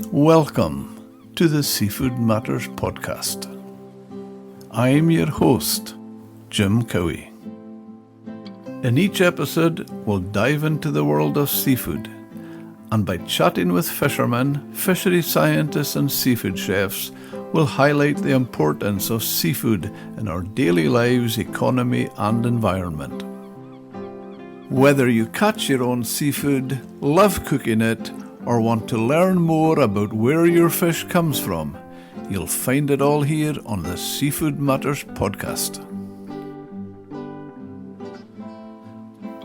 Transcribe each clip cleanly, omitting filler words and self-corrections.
Welcome to the Seafood Matters podcast. I'm your host, Jim Cowie. In each episode, we'll dive into the world of seafood, and by chatting with fishermen, fishery scientists and seafood chefs, we'll highlight the importance of seafood in our daily lives, economy and environment. Whether you catch your own seafood, love cooking it, or want to learn more about where your fish comes from, you'll find it all here on the Seafood Matters podcast.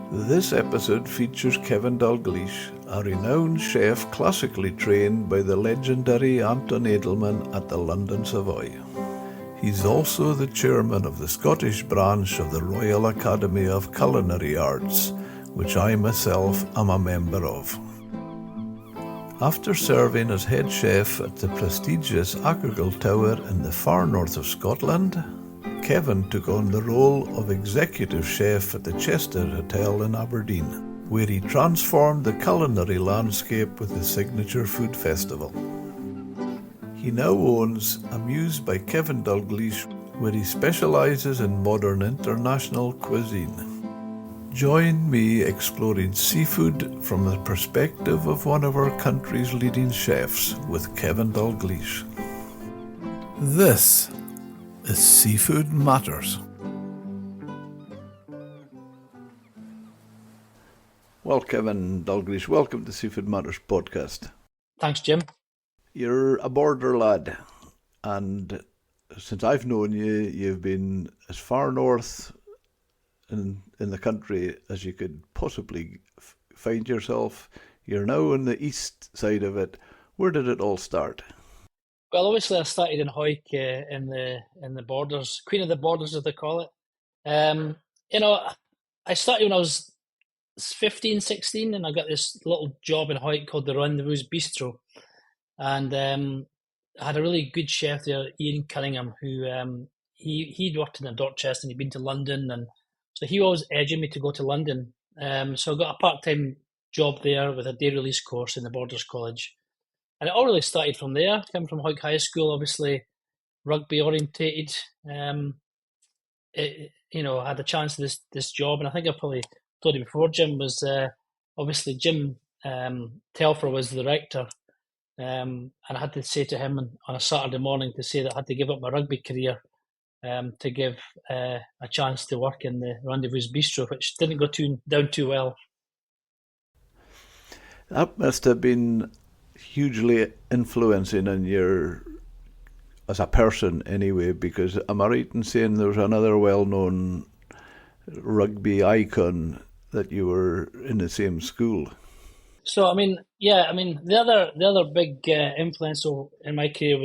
This episode features Kevin Dalgleish, a renowned chef classically trained by the legendary Anton Edelman at the London Savoy. He's also the chairman of the Scottish branch of the Royal Academy of Culinary Arts, which I myself am a member of. After serving as head chef at the prestigious Achill Tower in the far north of Scotland, Kevin took on the role of executive chef at the Chester Hotel in Aberdeen, where he transformed the culinary landscape with the signature food festival. He now owns Amuse by Kevin Dalgleish, where he specialises in modern international cuisine. Join me exploring seafood from the perspective of one of our country's leading chefs with Kevin Dalgleish. This is Seafood Matters. Well, Kevin Dalgleish, welcome to Seafood Matters podcast. Thanks, Jim. You're a border lad, and since I've known you, you've been as far north in the country as you could possibly find yourself. You're now on the east side of it. Where did it all start? Well, obviously, I started in Hawick in the borders, Queen of the Borders, as they call it. I started when I was 15, 16, and I got this little job in Hawick called the Rendezvous Bistro. And I had a really good chef there, Ian Cunningham, who he'd worked in the Dorchester and he'd been to London, and so he was edging me to go to London. So I got a part-time job there with a day release course in the Borders College. And it all really started from there. Came from Hawick High School, obviously rugby orientated. I had a chance to this job, and I think I probably told you before, Jim, was obviously Jim Telfer was the director. And I had to say to him on a Saturday morning to say that I had to give up my rugby career to give a chance to work in the Rendezvous Bistro, which didn't go down too well. That must have been hugely influencing in your, as a person anyway, because am I right in saying there's another well-known rugby icon that you were in the same school? So, the other big influence in my career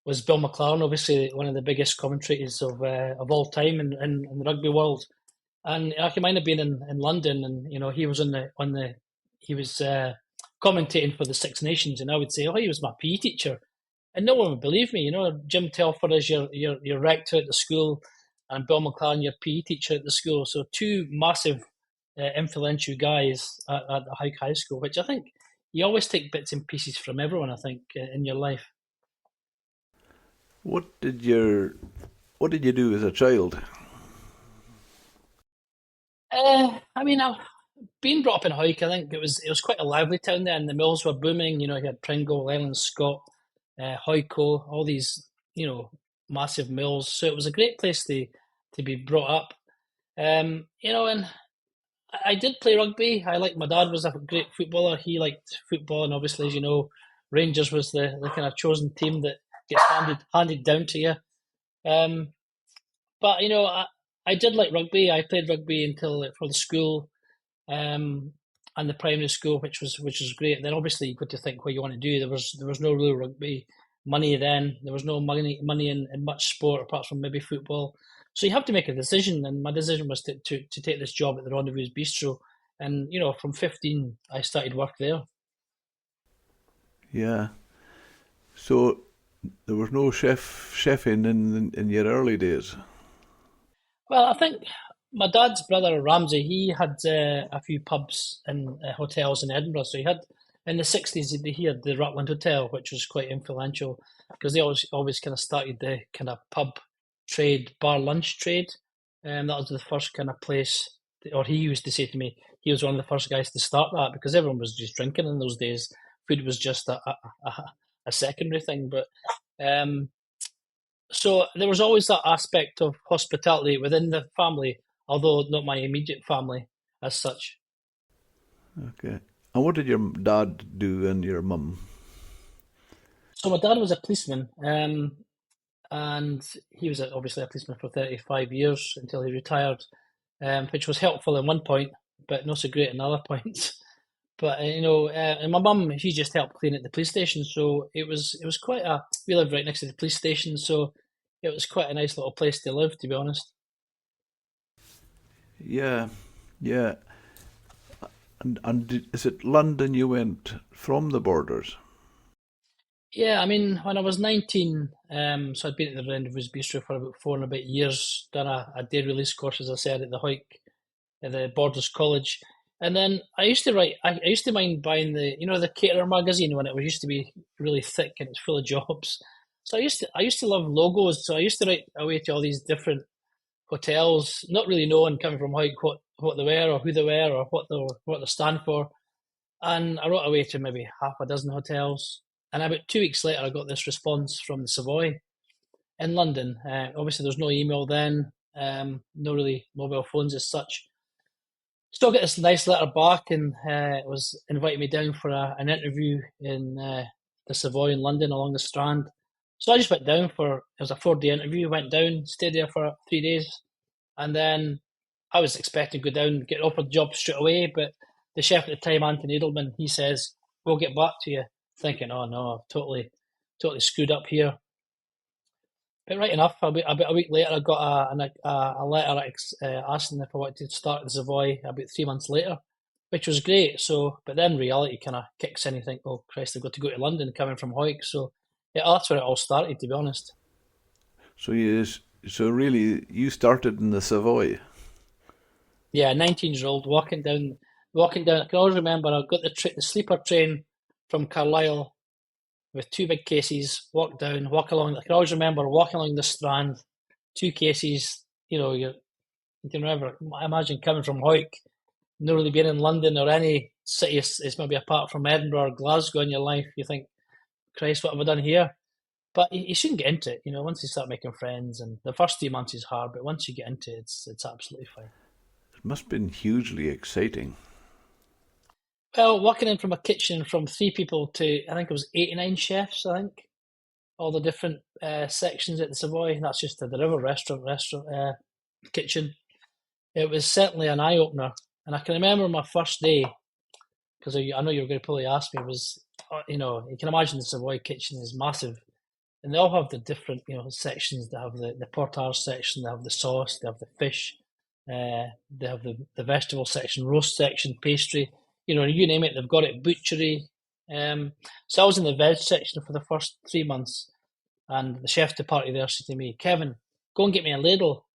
was Bill McLaren, obviously one of the biggest commentators of all time in the rugby world. And I might have been in London, and he was he was commentating for the Six Nations, and I would say, oh, he was my PE teacher, and no one would believe me. Jim Telfer is your rector at the school, and Bill McLaren your PE teacher at the school. So two massive, influential guys at the Hawick High School, which I think you always take bits and pieces from everyone, I think, in your life. What did you do as a child? Being brought up in Hawick, I think it was quite a lively town there, and the mills were booming. You had Pringle, Leyland Scott, Hoyco, all these massive mills. So it was a great place to be brought up. And I did play rugby. My dad was a great footballer. He liked football, and obviously, as you know, Rangers was the kind of chosen team that gets handed down to you. But I did like rugby. I played rugby until for the school, and the primary school, which was great. And then obviously you got to think what you want to do. There was no real rugby money then. There was no money in much sport apart from maybe football. So you have to make a decision, and my decision was to take this job at the Rendezvous Bistro. And from 15, I started work there. Yeah. So there was no chefing in your early days? Well, I think my dad's brother Ramsay, he had a few pubs and hotels in Edinburgh. So he had in the 60s, he had the Rutland Hotel, which was quite influential because they always kind of started the kind of pub trade, bar lunch trade. That was the first kind of place, or he used to say to me, he was one of the first guys to start that because everyone was just drinking in those days. Food was just a secondary thing. But so there was always that aspect of hospitality within the family, although not my immediate family as such. Okay. And what did your dad do and your mum? So my dad was a policeman, and he was obviously a policeman for 35 years until he retired, which was helpful in one point, but not so great in other points. But and my mum, she just helped clean at the police station, so it was quite a. We lived right next to the police station, so it was quite a nice little place to live, to be honest. Yeah, yeah. And is it London you went from the borders? Yeah, I mean, when I was 19, so I'd been at the Rendezvous Bistro for about 4 and a bit years, done a day release course, as I said, at the Hoyk, at the Borders College. And then I used to write, I used to mind buying the Caterer magazine when it was used to be really thick and it's full of jobs. So I used to love logos. So I used to write away to all these different hotels, not really knowing coming from Hoyk what they were or who they were or what they stand for. And I wrote away to maybe half a dozen hotels. And about 2 weeks later, I got this response from the Savoy in London. Obviously, there's no email then, no really mobile phones as such. Still get this nice letter back, and it was inviting me down for an interview in the Savoy in London along the Strand. So I just went down it was a 4 day interview, went down, stayed there for 3 days, and then I was expecting to go down, get offered the job straight away, but the chef at the time, Anton Edelman, he says, "We'll get back to you." Thinking, "Oh no, I've totally screwed up here." But right enough, about a week later, I got a letter asking if I wanted to start at the Savoy about 3 months later, which was great. So, but then reality kind of kicks in. You think, "Oh Christ, I've got to go to London coming from Hoyk." So, yeah, that's where it all started, to be honest. So so really you started in the Savoy. Yeah, 19 years old, walking down. I can always remember I got the sleeper train from Carlisle with two big cases, walk along. I can always remember walking along the Strand, two cases. You can remember, I imagine coming from Hoyk, not really being in London or any city is maybe apart from Edinburgh or Glasgow in your life. You think, Christ, what have I done here? But you shouldn't get into it. Once you start making friends, and the first 3 months is hard, but once you get into it, it's absolutely fine. It must have been hugely exciting. Well, walking in from a kitchen from three people to, I think it was 89 chefs, I think, all the different sections at the Savoy. That's just the river restaurant kitchen. It was certainly an eye opener, and I can remember my first day because I know you were going to probably ask me. Was you can imagine the Savoy kitchen is massive, and they all have the different sections. They have the portage section, they have the sauce, they have the fish, they have the vegetable section, roast section, pastry. You name it, they've got it. Butchery. So I was in the veg section for the first 3 months, and the chef de partie there said to me, "Kevin, go and get me a ladle."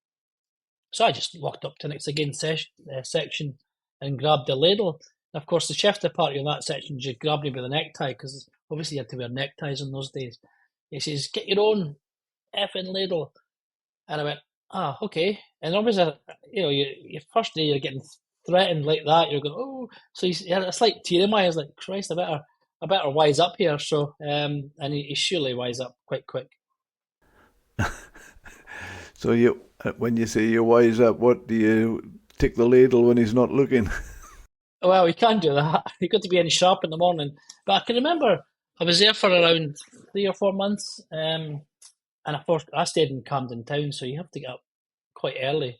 So I just walked up to the next section and grabbed the ladle. And of course, the chef de partie in that section just grabbed me by the necktie because obviously you had to wear neckties in those days. He says, "Get your own effing ladle." And I went, "Ah, okay." And obviously, your first day you're getting threatened like that. You're going, "Oh," so he had a slight tear in my eyes, like, "Christ, I better wise up here." So, and he surely wise up quite quick. So when you say you wise up, what do you take the ladle when he's not looking? Well, you can't do that. You've got to be in sharp in the morning. But I can remember I was there for around 3 or 4 months, and of course I stayed in Camden Town, so you have to get up quite early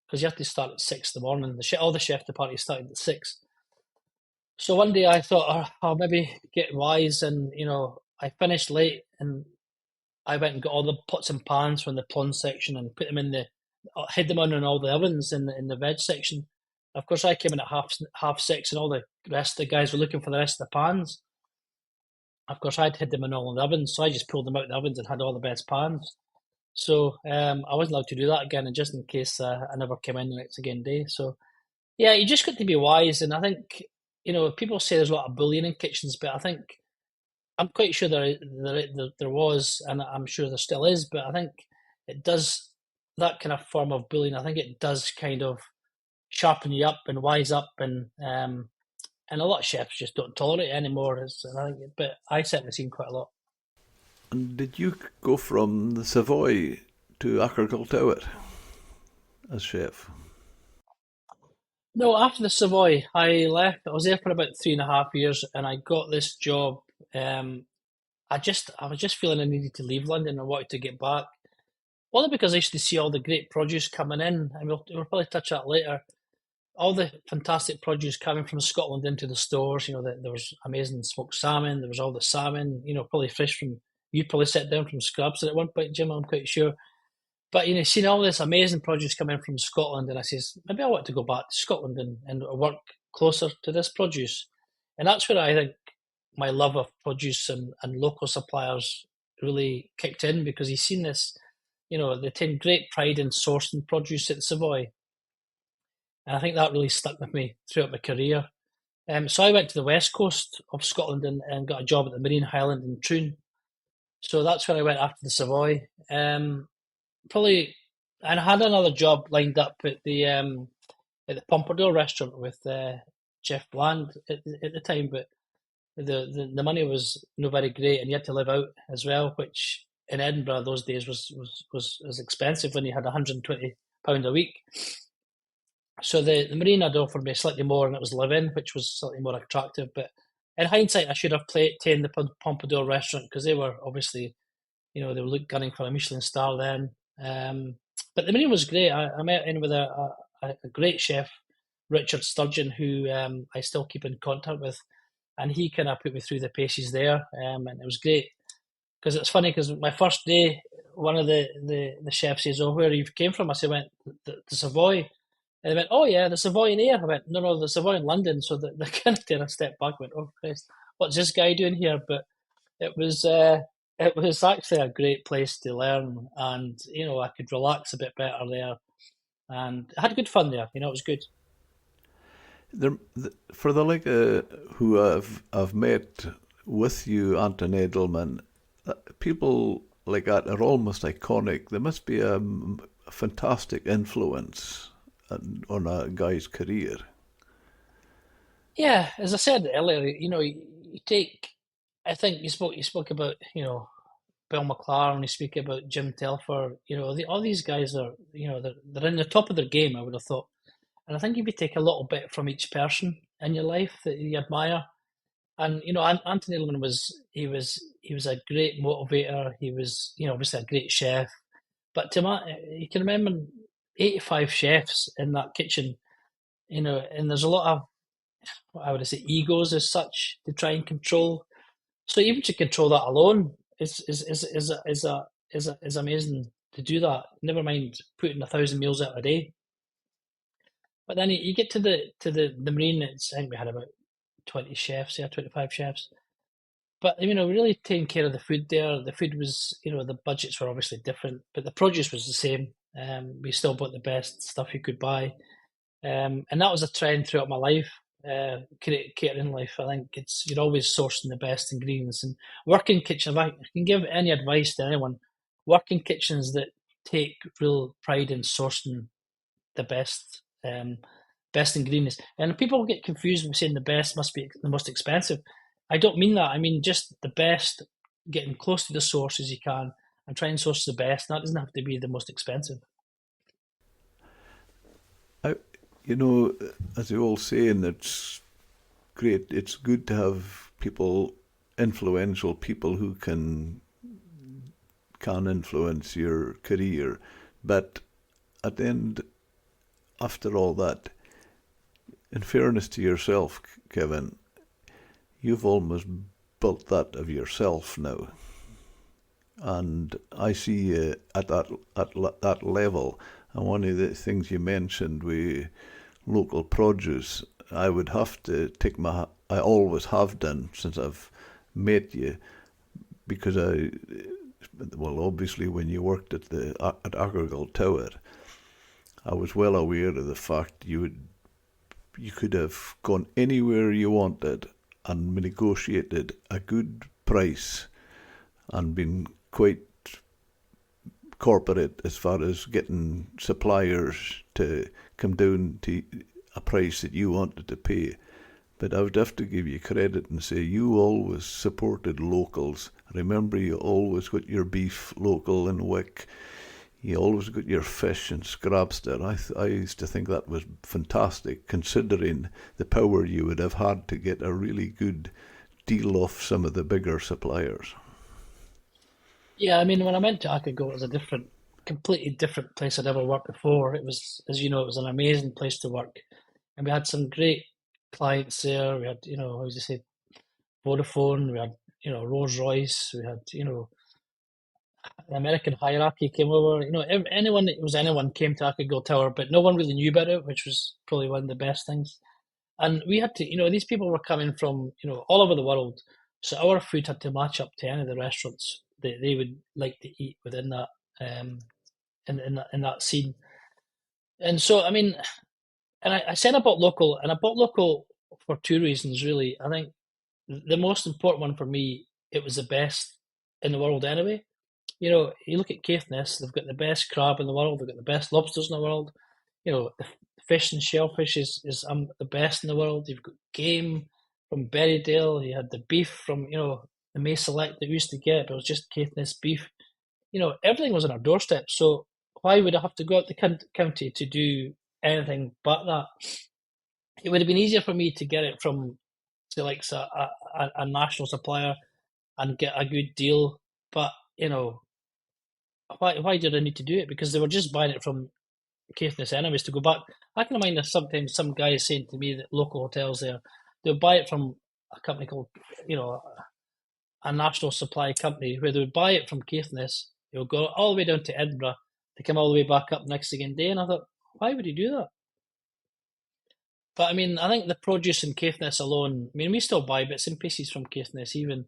because you have to start at 6 in the morning. All the chef de party started at 6. So one day I thought, I'll maybe get wise, and I finished late, and I went and got all the pots and pans from the prawn section and put them hid them on in all the ovens in the veg section. Of course, I came in at half 6, and all the rest of the guys were looking for the rest of the pans. Of course, I'd hid them in all the ovens, so I just pulled them out of the ovens and had all the best pans. So I wasn't allowed to do that again, and just in case I never came in the next again day. So yeah, you just got to be wise, and I think people say there's a lot of bullying in kitchens, but I think I'm quite sure there was, and I'm sure there still is. But I think it does that kind of form of bullying. I think it does kind of sharpen you up and wise up, and a lot of chefs just don't tolerate it anymore. But I certainly seen quite a lot. And did you go from the Savoy to Achergall Tower as chef? No, after the Savoy, I left. I was there for about 3.5 years, and I got this job. Um, I was just feeling I needed to leave London. I wanted to get back. Only because I used to see all the great produce coming in, and we'll probably touch that later. All the fantastic produce coming from Scotland into the stores. There was amazing smoked salmon. There was all the salmon. Probably fresh from you probably set down from scraps at one point, Jim. I'm quite sure. But seeing all this amazing produce coming from Scotland, and I says maybe I want to go back to Scotland and work closer to this produce, and that's where I think my love of produce and local suppliers really kicked in, because he's seen this. They take great pride in sourcing produce at the Savoy, and I think that really stuck with me throughout my career. So I went to the west coast of Scotland and got a job at the Marine Highland in Troon. So that's where I went after the Savoy. Probably, and I had another job lined up at the Pompadour restaurant with Jeff Bland at the time, but the money was no very great, and you had to live out as well, which in Edinburgh those days was expensive when you had £120 a week. So the Marine had offered me slightly more, and it was live-in, which was slightly more attractive. But in hindsight, I should have taken the Pompadour restaurant, because they were obviously, they were gunning for a Michelin star then. But the Marine was great. I met in with a great chef, Richard Sturgeon, who I still keep in contact with, and he kind of put me through the paces there, and it was great. Because it's funny, because my first day, one of the chefs says, "Oh, where you came from?" I said, "Went the Savoy." And they went, "Oh yeah, the Savoy in here." I went, "No, the Savoy in London." So they kind of took a step back and went, "Oh Christ, what's this guy doing here?" But it was actually a great place to learn, and I could relax a bit better there, and I had good fun there. It was good. For the who I've met with you, Anton Edelman, people like that are almost iconic. There must be a fantastic influence on a guy's career. Yeah, as I said earlier, you take. I think you spoke about Bill McLaren. You speak about Jim Telfer. All these guys are they're in the top of their game. I would have thought, and I think if you take a little bit from each person in your life that you admire, and Anthony Edelman was a great motivator. He was obviously a great chef, but you can remember 85 chefs in that kitchen. And there's a lot of, what I would say, egos as such to try and control. So even to control that alone is amazing to do that. Never mind putting 1,000 meals out a day. But then you get to the Marine. I think we had about 20 chefs, 25 chefs. But really taking care of the food there. The food was, the budgets were obviously different, but the produce was the same. We still bought the best stuff you could buy, and that was a trend throughout my life, catering life. I think you're always sourcing the best ingredients and working kitchen. If I can give any advice to anyone, working kitchens that take real pride in sourcing the best ingredients. And people get confused with saying the best must be the most expensive. I don't mean that. I mean just the best, getting close to the source as you can and try and source the best. That doesn't have to be the most expensive. I, you know, as the old saying, it's great. It's good to have people, influential people who can influence your career. But at the end, after all that, in fairness to yourself, Kevin, you've almost built that of yourself now. And I see you at that level. And one of the things you mentioned with local produce, I would have to I always have done since I've met you, because obviously when you worked at Achergall Tower, I was well aware of the fact you you could have gone anywhere you wanted and negotiated a good price and been quite corporate as far as getting suppliers to come down to a price that you wanted to pay. But I would have to give you credit and say you always supported locals. Remember, you always got your beef local in Wick. You always got your fish and Scrabster. I used to think that was fantastic, considering the power you would have had to get a really good deal off some of the bigger suppliers. Yeah, I mean, when I went to Akago, it was a completely different place I'd ever worked before. It was, as you know, it was an amazing place to work, and we had some great clients there. We had, how would you say, Vodafone. We had, Rolls Royce. We had, the American hierarchy came over. Anyone came to Akago Tower, but no one really knew about it, which was probably one of the best things. And we had to, these people were coming from, all over the world. So our food had to match up to any of the restaurants that they would like to eat within that, in that scene. And so, I mean, and I said I bought local, and I bought local for two reasons, really. I think the most important one for me, it was the best in the world anyway. You look at Caithness, they've got the best crab in the world, they've got the best lobsters in the world. The fish and shellfish is the best in the world. You've got game from Berrydale, you had the beef from, the May Select that we used to get, but it was just Caithness beef. Everything was on our doorstep. So why would I have to go out the county to do anything but that? It would have been easier for me to get it from, say, like a national supplier and get a good deal. But, why did I need to do it? Because they were just buying it from Caithness anyways to go back. I can imagine sometimes some guys saying to me that local hotels there, they'll buy it from a company called, a national supply company where they would buy it from Caithness. They'll go all the way down to Edinburgh to come all the way back up next again day. And I thought, why would he do that? But I mean, I think the produce in Caithness alone, I mean, we still buy bits and pieces from Caithness even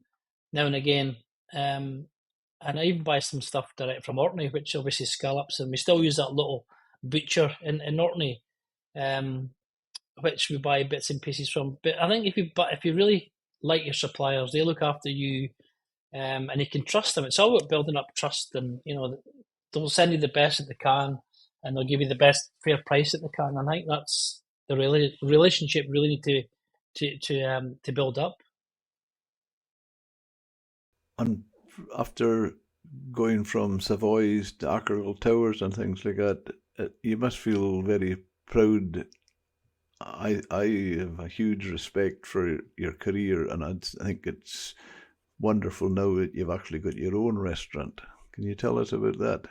now and again. And I even buy some stuff direct from Orkney, which obviously scallops, and we still use that little butcher in Orkney, which we buy bits and pieces from. But I think if you really like your suppliers, they look after you, and you can trust them. It's all about building up trust, and they'll send you the best that they can, and they'll give you the best fair price that they can. And I think that's the relationship really need to build up. And after going from Savoys to Akerville Towers and things like that, you must feel very proud. I have a huge respect for your career, and I think it's wonderful now that you've actually got your own restaurant. Can you tell us about that?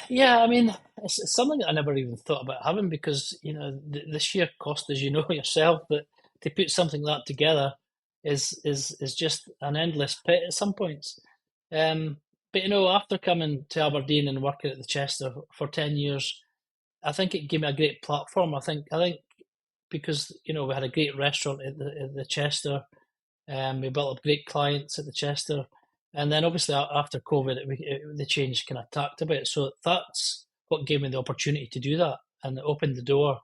Yeah, I mean, it's something that I never even thought about having because, the sheer cost, as you know yourself, that to put something like that together is just an endless pit at some points. But after coming to Aberdeen and working at the Chester for 10 years, I think it gave me a great platform. I think because we had a great restaurant at the Chester, we built up great clients at the Chester, and then obviously after COVID, the change kind of tacked a bit. So that's what gave me the opportunity to do that, and it opened the door.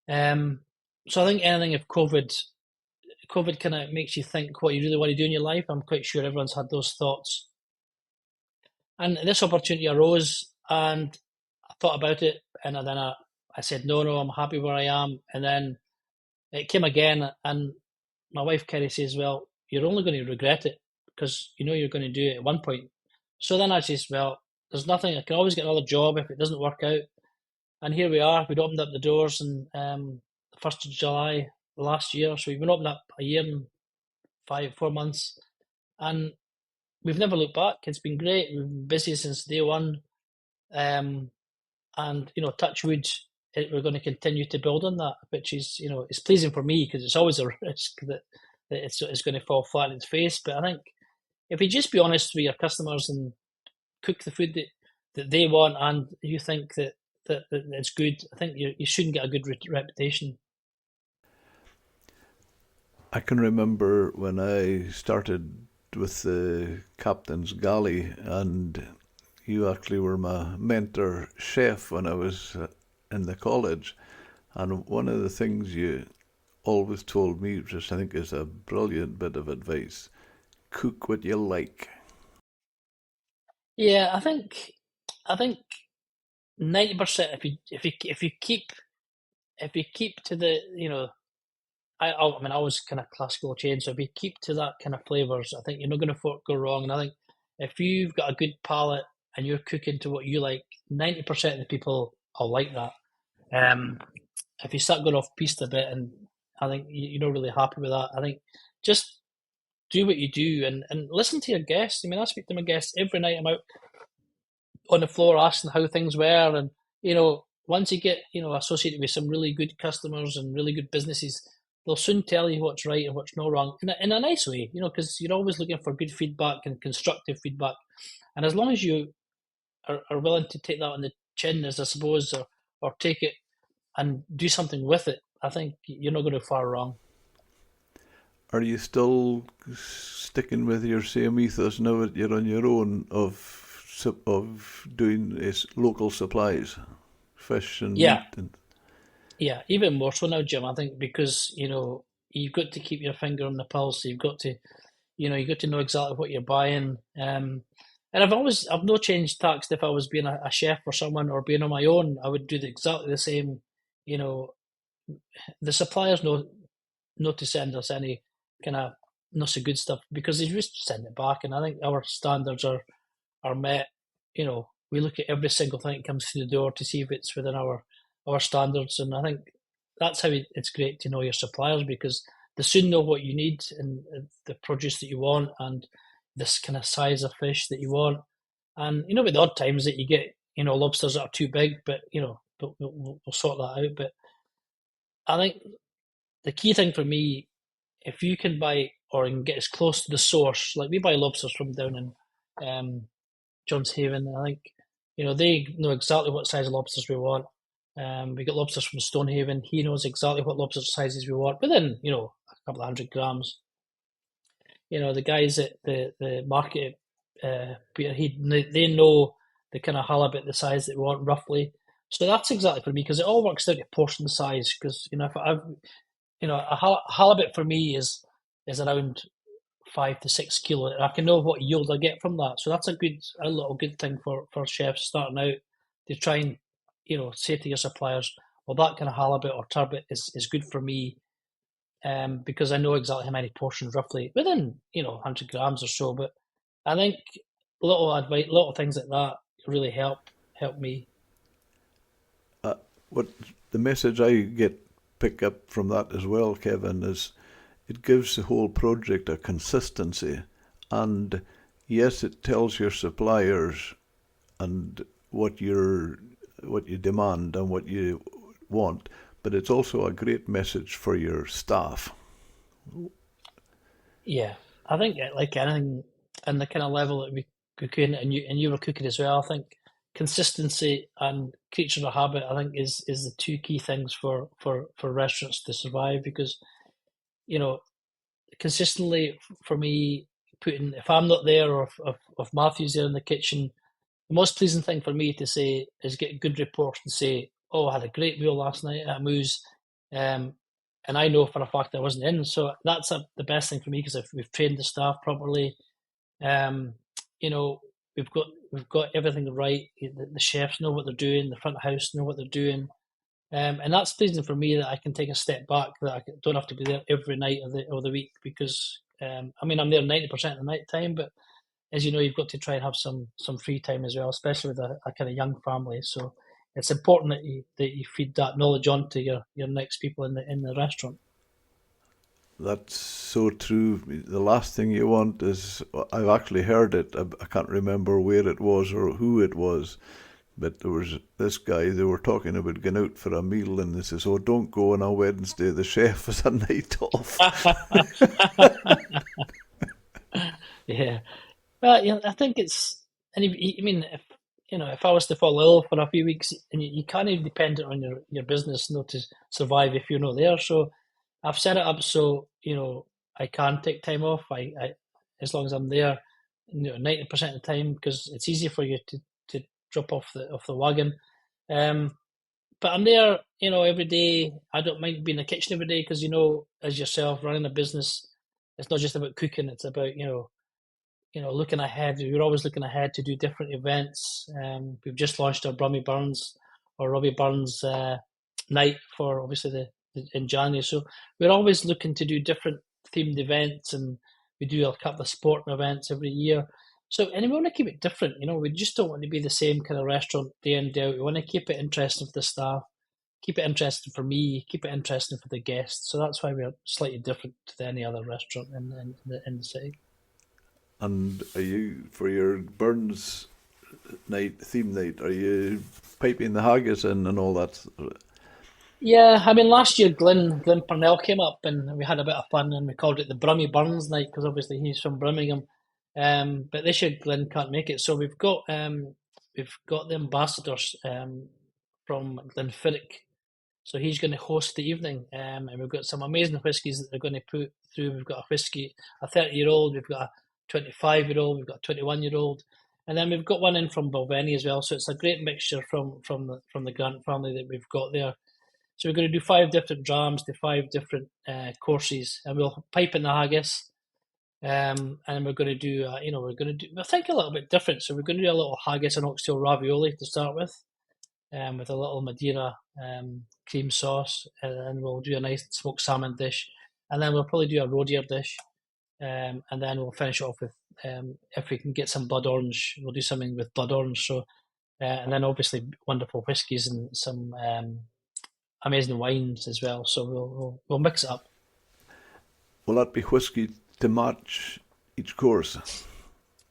So I think anything if COVID kind of makes you think what you really want to do in your life. I'm quite sure everyone's had those thoughts. And this opportunity arose, and I thought about it, and then I said, no, I'm happy where I am. And then it came again, and my wife Kerry says, well, you're only going to regret it because you're going to do it at one point. So then I says, well, there's nothing, I can always get another job if it doesn't work out. And here we are, we'd opened up the doors on the 1st of July last year. So we've been open up a year and 4 months. And we've never looked back. It's been great. We've been busy since day one. And, touch wood, we're going to continue to build on that, which is, it's pleasing for me because it's always a risk that it's going to fall flat in its face. But I think if you just be honest with your customers and cook the food that they want and you think that it's good, I think you shouldn't get a good reputation. I can remember when I started with the Captain's Galley, and you actually were my mentor chef when I was in the college. And one of the things you always told me, which I think is a brilliant bit of advice, cook what you like. Yeah, I think 90%. If you keep to the I mean, I was kind of classical chain, so if you keep to that kind of flavors, I think you're not going to go wrong. And I think if you've got a good palate and you're cooking to what you like, 90% of the people will like that. Um, if you start going off piste a bit, and I think you're not really happy with that, I think just do what you do and listen to your guests. I mean, I speak to my guests every night. I'm out on the floor asking how things were, and once you get associated with some really good customers and really good businesses, they'll soon tell you what's right and what's not wrong in a nice way, because you're always looking for good feedback and constructive feedback, and as long as you are willing to take that on the chin, as I suppose, or take it and do something with it, I think you're not going to far wrong. Are you still sticking with your same ethos now that you're on your own of doing local supplies, fish and Yeah, meat? And yeah, even more so now, Jim. I think because you've got to keep your finger on the pulse. You got to know exactly what you're buying. And I've no changed tactics. If I was being a chef for someone or being on my own, I would do exactly the same. You know, the suppliers know to send us any kind of not so good stuff because they just send it back. And I think our standards are met. We look at every single thing that comes through the door to see if it's within our standards. And I think that's how it's great to know your suppliers because they soon know what you need and the produce that you want and this kind of size of fish that you want. And with the odd times that you get lobsters that are too big, but we'll sort that out. But I think the key thing for me, if you can buy or can get as close to the source, like we buy lobsters from down in John's Haven. I think they know exactly what size of lobsters we want. We get lobsters from Stonehaven. He knows exactly what lobster sizes we want within a couple of 100 grams. The guys at the market, they know the kind of halibut, the size that we want roughly. So that's exactly for me because it all works out to portion size. Because if I've halibut for me is around 5 to 6 kilo. And I can know what yield I get from that. So that's a little good thing for chefs starting out to try and say to your suppliers, well, that kind of halibut or turbot is good for me, because I know exactly how many portions roughly within 100 grams or so. But I think little advice, little things like that really help me. uh, what the message I get pick up from that as well, Kevin, is it gives the whole project a consistency, and yes, it tells your suppliers and what you demand and what you want, but it's also a great message for your staff. Yeah, I think like anything, and the kind of level that we cooking and you were cooking as well. I think consistency and creature of habit. I think is the two key things for restaurants to survive because you know consistently for me putting if I'm not there or if Matthew's there in the kitchen, the most pleasing thing for me to say is get good reports and say, "Oh, I had a great meal last night at Amuse," um, and I know for a fact I wasn't in. So that's the best thing for me because if we've trained the staff properly, um, you know, we've got everything right. The chefs know what they're doing. The front of house know what they're doing. And that's pleasing for me that I can take a step back, that I don't have to be there every night of the week because I mean I'm there 90% of the night time, but as you know, you've got to try and have some free time as well, especially with a kind of young family. So it's important that you feed that knowledge on to your next people in the restaurant. That's so true. The last thing you want is, I've actually heard it, I can't remember where it was or who it was, but there was this guy, they were talking about going out for a meal, and they says, oh, don't go on a Wednesday, the chef has a night off. Yeah. Well, I think it's, and I mean, if I was to fall ill for a few weeks, and you can't even depend on your business not to survive if you're not there. So I've set it up so I can take time off. I as long as I'm there, 90% of the time because it's easier for you to drop off the wagon. Um, but I'm there, every day. I don't mind being in the kitchen every day because, as yourself running a business, it's not just about cooking. It's about, looking ahead. We're always looking ahead to do different events. We've just launched our Robbie Burns night for obviously in January. So we're always looking to do different themed events, and we do a couple of sporting events every year. So, and we want to keep it different. We just don't want to be the same kind of restaurant day in day out. We want to keep it interesting for the staff, keep it interesting for me, keep it interesting for the guests. So that's why we're slightly different to any other restaurant in the city. And are you, for your Burns night, theme night, are you piping the haggis in and all that? Yeah, I mean, last year Glenn Purnell came up and we had a bit of fun and we called it the Brummy Burns night because obviously he's from Birmingham. But this year Glenn can't make it, so we've got the ambassadors from Glenfiddich, so he's going to host the evening, and we've got some amazing whiskies that they're going to put through. We've got a whiskey, a 30-year-old, we've got a 25-year-old, we've got a 21-year-old, and then we've got one in from Balvenie as well. So it's a great mixture from the Grant family that we've got there. So we're going to do 5 different drams to 5 different courses, and we'll pipe in the haggis. And we're going to do, I think a little bit different. So we're going to do a little haggis and oxtail ravioli to start with a little Madeira cream sauce, and we'll do a nice smoked salmon dish, and then we'll probably do a roe deer dish, and then we'll finish off with, if we can get some blood orange, we'll do something with blood orange. So, and then obviously wonderful whiskies and some amazing wines as well. So we'll mix it up. Will that be whiskey to match each course?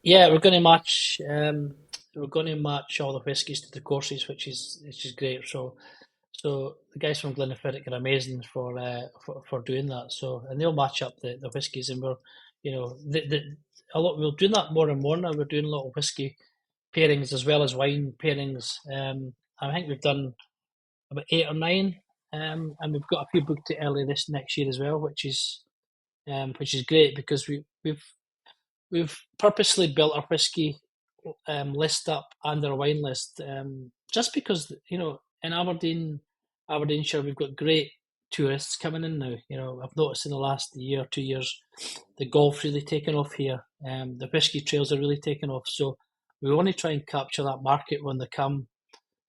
Yeah, we're going to match. We're going to match all the whiskies to the courses, which is great. So the guys from Glenfiddich are amazing for doing that. So, and they'll match up the whiskies, and we're, we're doing that more and more now. We're doing a lot of whiskey pairings as well as wine pairings. I think we've done about 8 or 9, and we've got a few booked to early this next year as well, which is great because we've purposely built our whiskey list up and our wine list, just because in Aberdeenshire we've got great tourists coming in now. I've noticed in the last year or 2 years the golf really taken off here. The whiskey trails are really taken off, so we want to try and capture that market when they come,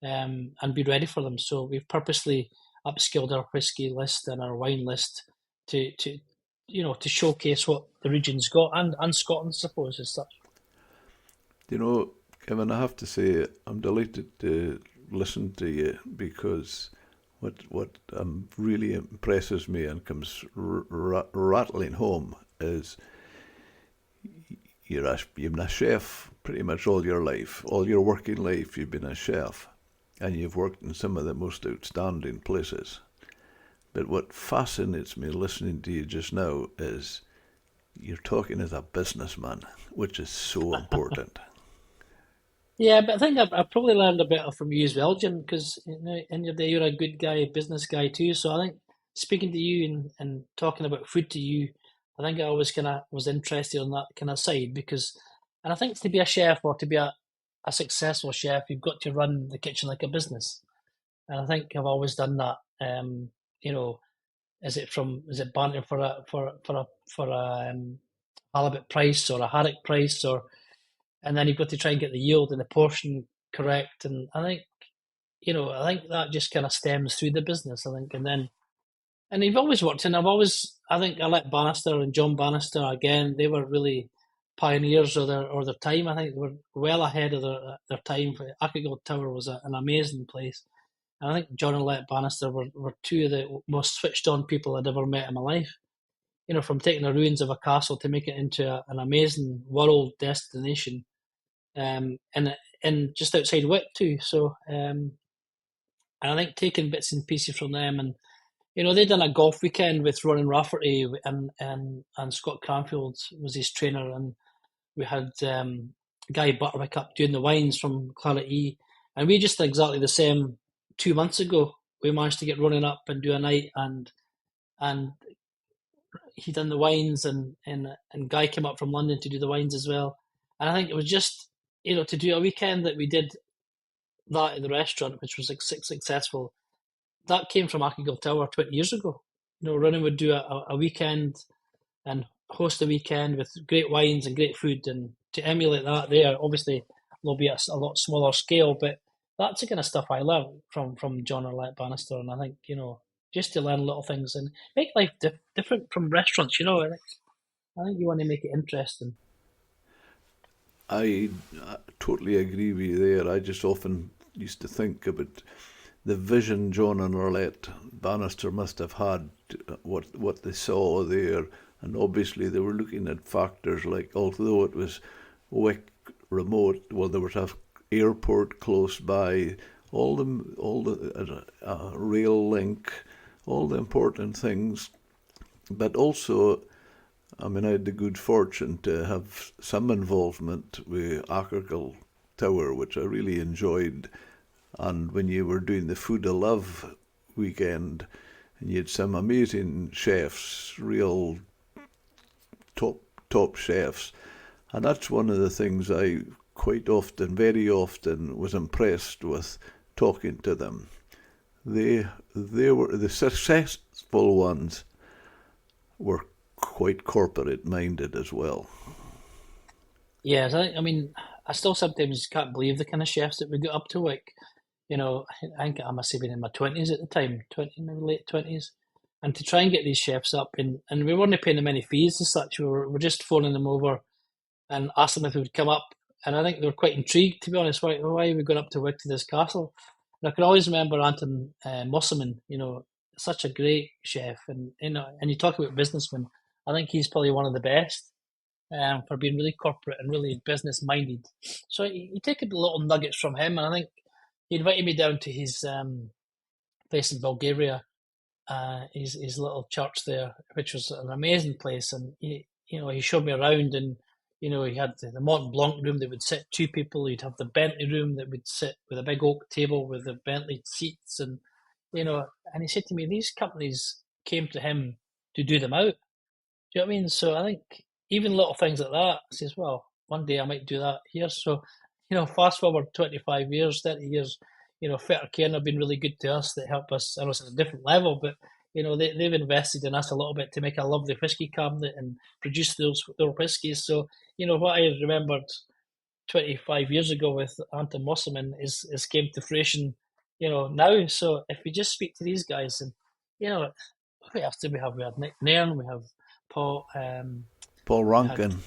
and be ready for them. So we've purposely upskilled our whiskey list and our wine list to showcase what the region's got, and Scotland, I suppose, as such. Kevin, I have to say I'm delighted to listen to you because what really impresses me and comes rattling home is you've been a chef pretty much all your life, all your working life. You've been a chef, and you've worked in some of the most outstanding places. But what fascinates me listening to you just now is you're talking as a businessman, which is so important. Yeah, but I think I've probably learned a bit from you as well, Jim, because in your day you're a good guy, business guy too. So I think speaking to you and talking about food to you, I think I always kind of was interested on that kind of side because, and I think to be a chef or to be a successful chef, you've got to run the kitchen like a business, and I think I've always done that. You know, is it banter for a halibut price or a haddock price, or and then you've got to try and get the yield and the portion correct. And I think that just kind of stems through the business. I think, and you've always worked, and I think Alec Bannister and John Bannister again. They were really pioneers of their time. I think they were well ahead of their time. Achigal Tower was an amazing place. And I think John and Alec Bannister were two of the most switched on people I'd ever met in my life. From taking the ruins of a castle to make it into an amazing world destination, and just outside Wick too. So, and I think taking bits and pieces from them, and they done a golf weekend with Ronan Rafferty, and Scott Cranfield was his trainer, and we had Guy Butterwick up doing the wines from Claret E, and we just did exactly the same 2 months ago. We managed to get Ronan up and do a night, and he done the wines, and Guy came up from London to do the wines as well. And I think it was just to do a weekend that we did that at the restaurant, which was successful. that came from Archegall Tower 20 years ago. Ronan would do a weekend and host a weekend with great wines and great food, and to emulate that there, obviously there'll be a lot smaller scale, but that's the kind of stuff I learned from John Arlette Bannister, and I think, just to learn little things and make life different from restaurants, I think you want to make it interesting. I totally agree with you there. I just often used to think about the vision John and Arlette Bannister must have had, what they saw there, and obviously they were looking at factors like, although it was Wick remote, well, there was an airport close by, all the rail link, all the important things, but also, I mean, I had the good fortune to have some involvement with Achergill Tower, which I really enjoyed. And when you were doing the Food of Love weekend, and you had some amazing chefs, real top chefs, and that's one of the things I quite often, very often, was impressed with talking to them. They were the successful ones were quite corporate minded as well. Yes, I mean, I still sometimes can't believe the kind of chefs that we got up to. Like, I think I must have been in my 20s at the time, 20, maybe late 20s. And to try and get these chefs up, and we weren't paying them any fees as such, we're just phoning them over and asking if they would come up. And I think they were quite intrigued, to be honest. Why are we going up to Wick to this castle? And I can always remember Anton Mosselman, such a great chef. And, and you talk about businessmen, I think he's probably one of the best. For being really corporate and really business minded. So you take a little nuggets from him, and I think he invited me down to his place in Bulgaria, his little church there, which was an amazing place. And he showed me around, and he had the Mont Blanc room that would sit two people. You'd have the Bentley room that would sit with a big oak table with the Bentley seats, and and he said to me, these companies came to him to do them out. Do you know what I mean? So I think even little things like that, I says, well, one day I might do that here. So, fast forward 25 years, 30 years, Fetter Cairn have been really good to us. That help us. I know it's at a different level, but, they've invested in us a little bit to make a lovely whisky cabinet and produce their whiskies. So, what I remembered 25 years ago with Anton Mosselman is came to fruition, now. So if we just speak to these guys and, who else do we have? We have Nick Nairn, we have Paul Rankin.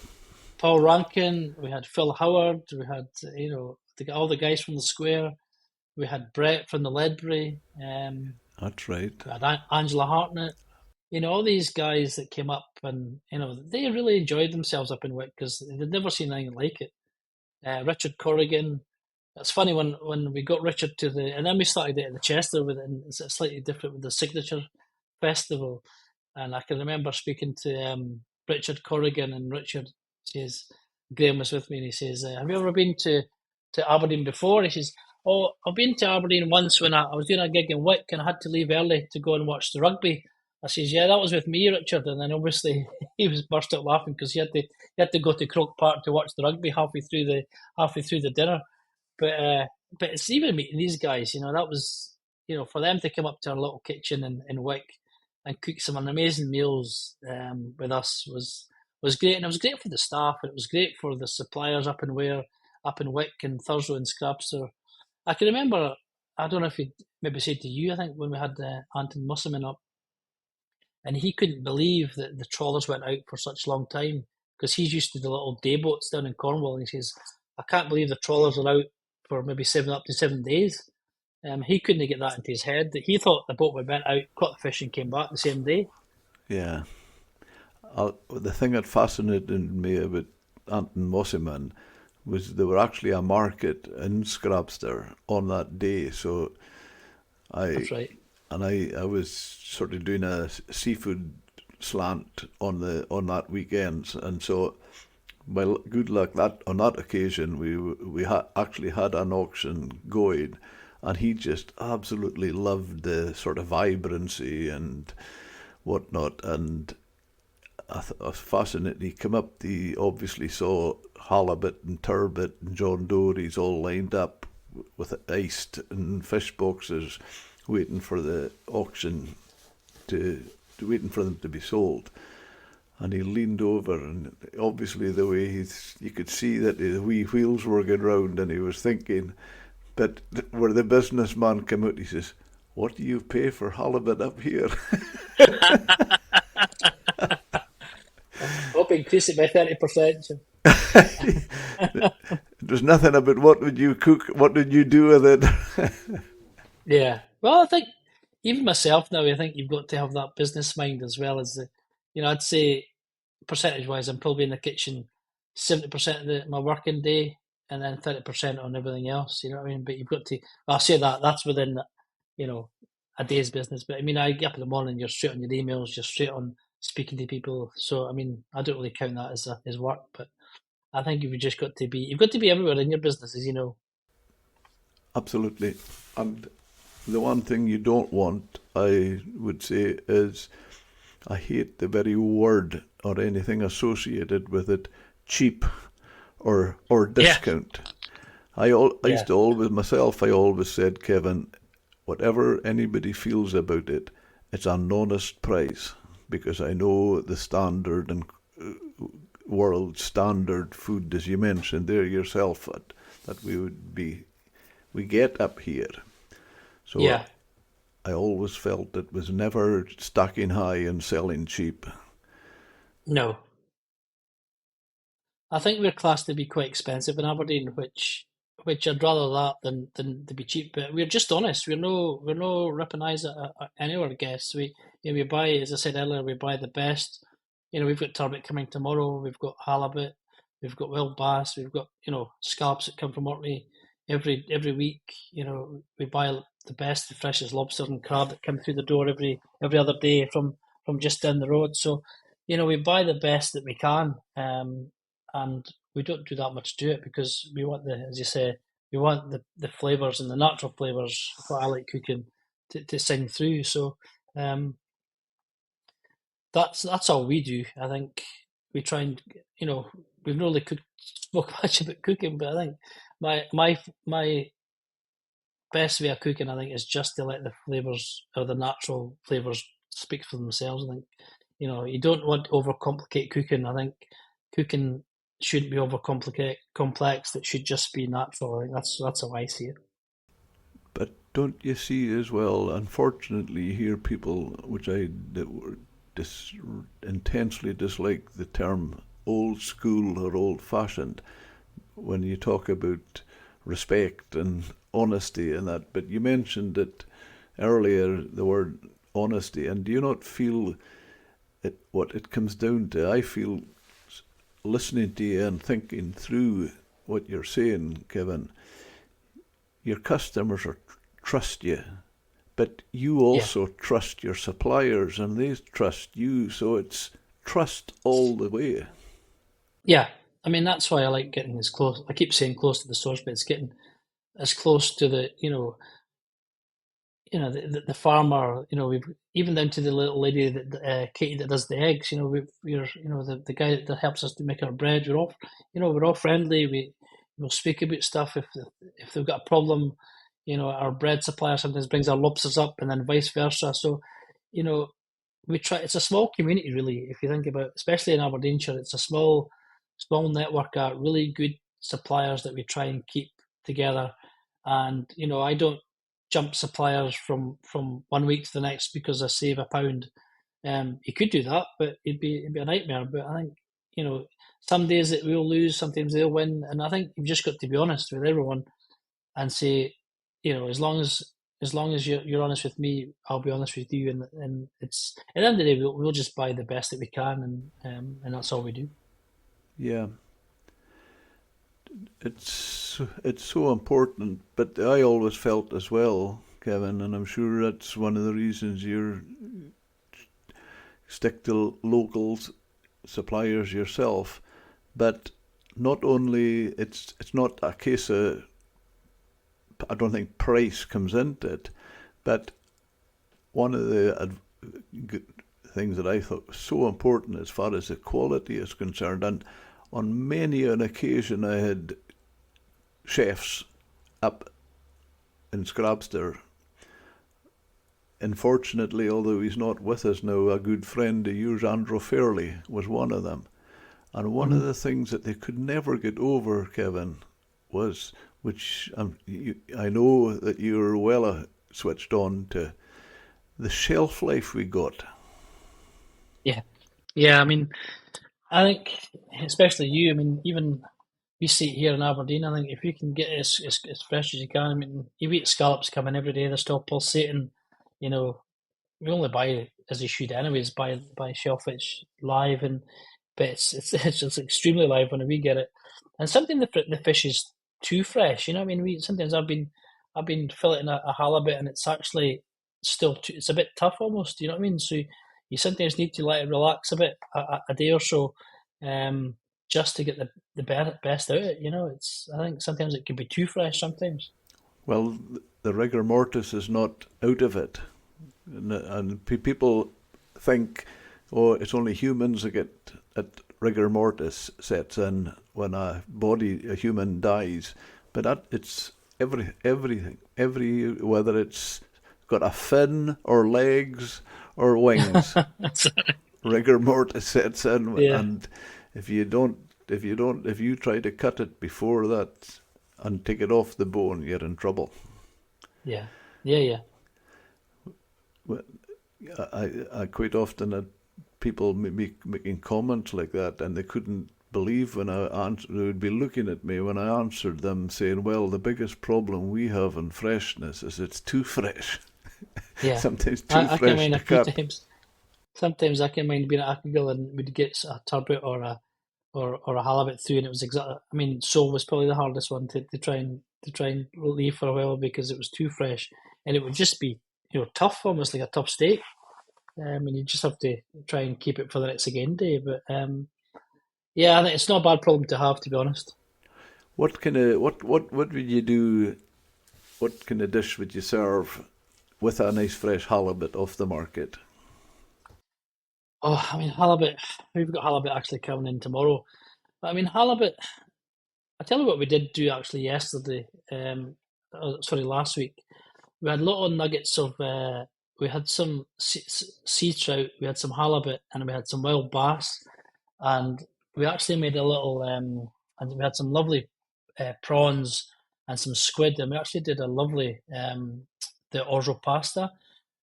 Paul Rankin, we had Phil Howard, we had all the guys from the Square, we had Brett from the Ledbury, that's right. we had Angela Hartnett, all these guys that came up, and they really enjoyed themselves up in Wick because they'd never seen anything like it. Richard Corrigan. It's funny when we got Richard and then we started it at the Chester with it, and it's slightly different with the Signature Festival. And I can remember speaking to Richard Corrigan, and Richard says, Graham was with me, and he says, have you ever been to Aberdeen before? He says, oh, I've been to Aberdeen once when I was doing a gig in Wick and I had to leave early to go and watch the rugby. I says, yeah, that was with me, Richard. And then obviously he was burst out laughing because he had to go to Croke Park to watch the rugby halfway through the dinner. But it's even meeting these guys, that was, for them to come up to our little kitchen in Wick and cook some amazing meals with us was great. And it was great for the staff, and it was great for the suppliers up in Wick and Thurso and Scrabster. I can remember, I don't know if he maybe said to you, I think when we had Anton Musselman up, and he couldn't believe that the trawlers went out for such a long time because he's used to the little day boats down in Cornwall. And he says, I can't believe the trawlers are out for maybe 7 days. He couldn't get that into his head. He thought the boat went out, caught the fish, and came back the same day. Yeah. The thing that fascinated me about Anton Mosselman was there were actually a market in Scrabster on that day. So That's right. And I was sort of doing a seafood slant on that weekend, and so well, good luck that on that occasion we actually had an auction going, and he just absolutely loved the sort of vibrancy and whatnot, and I was fascinated. He came up, he obviously saw halibut and turbot and John Dory's all lined up with iced and fish boxes waiting for the auction waiting for them to be sold. And he leaned over, and obviously the way you could see that his wee wheels were going round, and he was thinking. But where the businessman came out, he says, "What do you pay for halibut up here?" Hope increase it by 30%. It was nothing about what would you cook, what did you do with it. Yeah. Well, I think even myself now, I think you've got to have that business mind as well as I'd say percentage wise, I'm probably in the kitchen 70% of my working day and then 30% on everything else. You know what I mean? But you've got to, well, I say that's within, you know, a day's business. But I mean, I get up in the morning, you're straight on your emails, you're straight on speaking to people. So, I mean, I don't really count that as work, but I think you've got to be everywhere in your business, as you know. Absolutely. And the one thing you don't want, I would say, is I hate the very word or anything associated with it, cheap or Yeah. discount. I used to I always said, Kevin, whatever anybody feels about it, it's an honest price, because I know the standard and world standard food, as you mentioned there yourself, that we get up here. So Yeah. I always felt it was never stacking high and selling cheap. No. I think we're classed to be quite expensive in Aberdeen, which I'd rather that than to be cheap. But we're just honest. We're no ripping eyes at any of our guests. We buy, as I said earlier, we buy the best. We've got turbot coming tomorrow. We've got halibut. We've got wild bass. We've got scallops that come from Orkney every week. We buy the best, the freshest lobster and crab that come through the door every other day from just down the road. So, we buy the best that we can. And we don't do that much to it because we want as you say, we want the flavours and the natural flavours, what I like cooking, to sing through. So that's all we do. I think we try and we've not really spoke much about cooking, but I think my best way of cooking, I think, is just to let the flavours or the natural flavours speak for themselves. I think you don't want to overcomplicate cooking. I think cooking shouldn't be complex. It should just be natural. I think that's how I see it. But don't you see as well, unfortunately, you hear people, which intensely dislike the term old school or old fashioned, when you talk about respect and honesty and that. But you mentioned it earlier, the word honesty, and do you not feel what it comes down to? I feel, listening to you and thinking through what you're saying, Kevin, your customers trust you, but you Yeah, also trust your suppliers and they trust you, so it's trust all the way. yeah. I mean, that's why I like getting as close. I keep saying close to the source, but it's getting as close to the farmer. We've even down to the little lady that Katie that does the eggs. The guy that helps us to make our bread. We're all friendly. We'll speak about stuff if they've got a problem. Our bread supplier sometimes brings our lobsters up, and then vice versa. So, you know, we try. It's a small community, really. If you think about, especially in Aberdeenshire, it's a small network of really good suppliers that we try and keep together. And I don't jump suppliers from one week to the next because I save a pound. You could do that, but it'd be a nightmare. But I think some days it will lose, sometimes they'll win, and I think you've just got to be honest with everyone and say, as long as you're honest with me, I'll be honest with you, and it's at the end of the day we'll just buy the best that we can, and that's all we do. Yeah, it's so important. But I always felt as well, Kevin, and I'm sure that's one of the reasons you stick to local suppliers yourself. But not only it's not a case of, I don't think price comes into it, but one of the things that I thought was so important as far as the quality is concerned, and on many an occasion I had chefs up in Scrabster unfortunately, although he's not with us now, a good friend of yours, Andrew Fairley, was one of them. And one of Mm-hmm. the things that they could never get over, Kevin, was, which I know that you're well switched on to, the shelf life we got. Yeah, yeah. I mean, I think especially you. I mean, even we see it here in Aberdeen. I think if you can get it as fresh as you can. I mean, you eat scallops coming every day. They're still pulsating. You know, we only buy as you should anyways. Buy shellfish live, and but it's just extremely live when we get it. And something the fish is too fresh. You know, what I mean, we sometimes I've been filleting a halibut, and it's actually still too, it's a bit tough almost. You know what I mean? So you sometimes need to let it relax a bit, a day or so, um, just to get the best out of it. You know, it's I think sometimes it can be too fresh sometimes. Well, the rigor mortis is not out of it. And people think, oh, it's only humans that get that rigor mortis sets in when a human dies. But it's every whether it's got a fin or legs or wings, rigor mortis sets in, Yeah, and if you don't, if you try to cut it before that and take it off the bone, you're in trouble. yeah, yeah, yeah. Well, I quite often had people making comments like that, and they couldn't believe when I answered. They would be looking at me when I answered them, saying, "Well, the biggest problem we have in freshness is it's too fresh. Yeah, Sometimes too I can fresh mind a to few cut." times. Sometimes I can mind being at Achill and we'd get a turbot or a halibut through, and it was exactly. I mean, sole was probably the hardest one to try and leave for a while because it was too fresh, and it would just be tough, almost like a tough steak. And you just have to try and keep it for the next again day. But yeah, I think it's not a bad problem to have, to be honest. What would you do? What kind of dish would you serve with a nice fresh halibut off the market? Oh, I mean halibut. We've got halibut actually coming in tomorrow. But I mean halibut. I tell you what we did do actually yesterday. Sorry, last week. We had little nuggets of. We had some sea trout. We had some halibut, and we had some wild bass. And we actually made a little. And we had some lovely prawns and some squid, and we actually did a lovely the orzo pasta.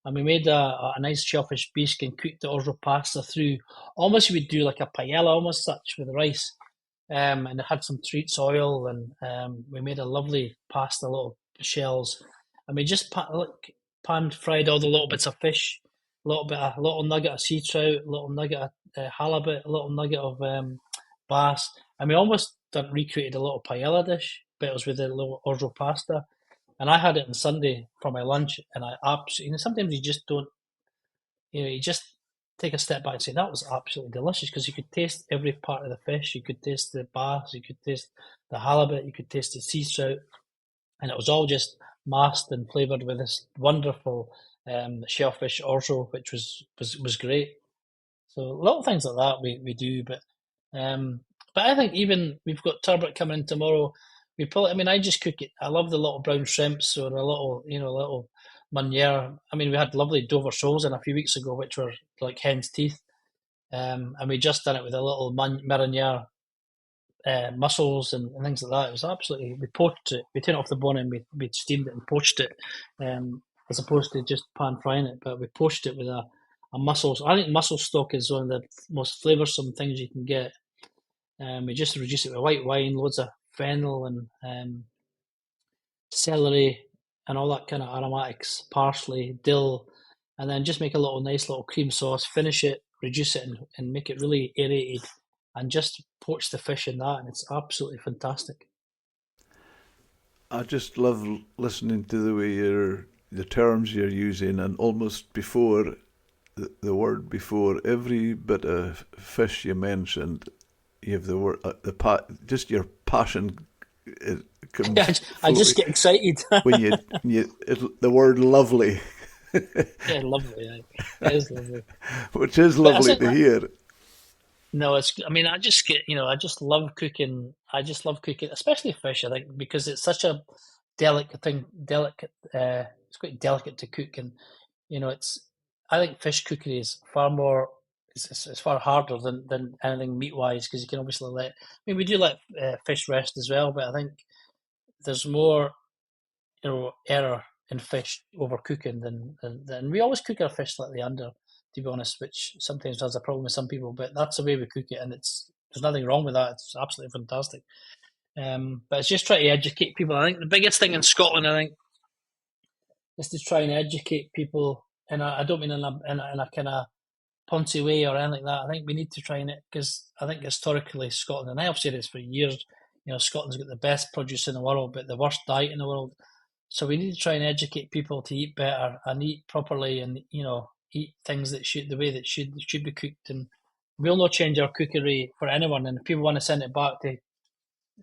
And we made a nice shellfish bisque and cooked the orzo pasta through. Almost you would do like a paella, almost such with rice. And it had some treats oil, and we made a lovely pasta, little shells, and we just pan fried all the little bits of fish, a little nugget of sea trout, a little nugget of halibut, a little nugget of bass, and we almost done recreated a little paella dish, but it was with a little orzo pasta, and I had it on Sunday for my lunch, and I absolutely, sometimes you just don't, you just take a step back and say that was absolutely delicious because you could taste every part of the fish. You could taste the bass, you could taste the halibut, you could taste the sea trout, and it was all just masked and flavoured with this wonderful shellfish orzo, which was great. So little things like that we do, um, but I think even we've got turbot coming in tomorrow. We pull it. I mean, I just cook it. I love the little brown shrimps or a little, little Meunier. I mean, we had lovely Dover soles in a few weeks ago, which were like hen's teeth. And we just done it with a little Meunier mussels and things like that. It was absolutely. We poached it. We took it off the bone and we steamed it and poached it, as opposed to just pan frying it. But we poached it with a mussels. I think mussel stock is one of the most flavoursome things you can get. We just reduce it with white wine, loads of fennel and celery and all that kind of aromatics, parsley, dill, and then just make a little nice little cream sauce, finish it, reduce it, and make it really aerated, and just poach the fish in that, and it's absolutely fantastic. I just love listening to the way the terms you're using, and almost before the word before every bit of fish you mentioned, you have the word just your passion comes I floating just get excited. when the word lovely, Yeah, lovely. It is lovely. which is But I lovely think to hear. no, it's. I mean, I just get. I just love cooking. I just love cooking, especially fish. I think because it's such a delicate thing. Delicate. It's quite delicate to cook, and it's I think fish cookery is far more it's far harder than anything meat wise because you can obviously we do let fish rest as well, but I think there's more error in fish overcooking than we always cook our fish slightly under, to be honest, which sometimes has a problem with some people, but that's the way we cook it, and there's nothing wrong with that. It's absolutely fantastic. But it's just trying to educate people. I think the biggest thing in Scotland, I think, is to try and educate people, and I don't mean in a kind of poncy way or anything like that. I think we need to try and because I think historically Scotland, and I have said this for years, Scotland's got the best produce in the world, but the worst diet in the world. So we need to try and educate people to eat better and eat properly, and eat things that should the way that should be cooked. And we'll not change our cookery for anyone. And if people want to send it back to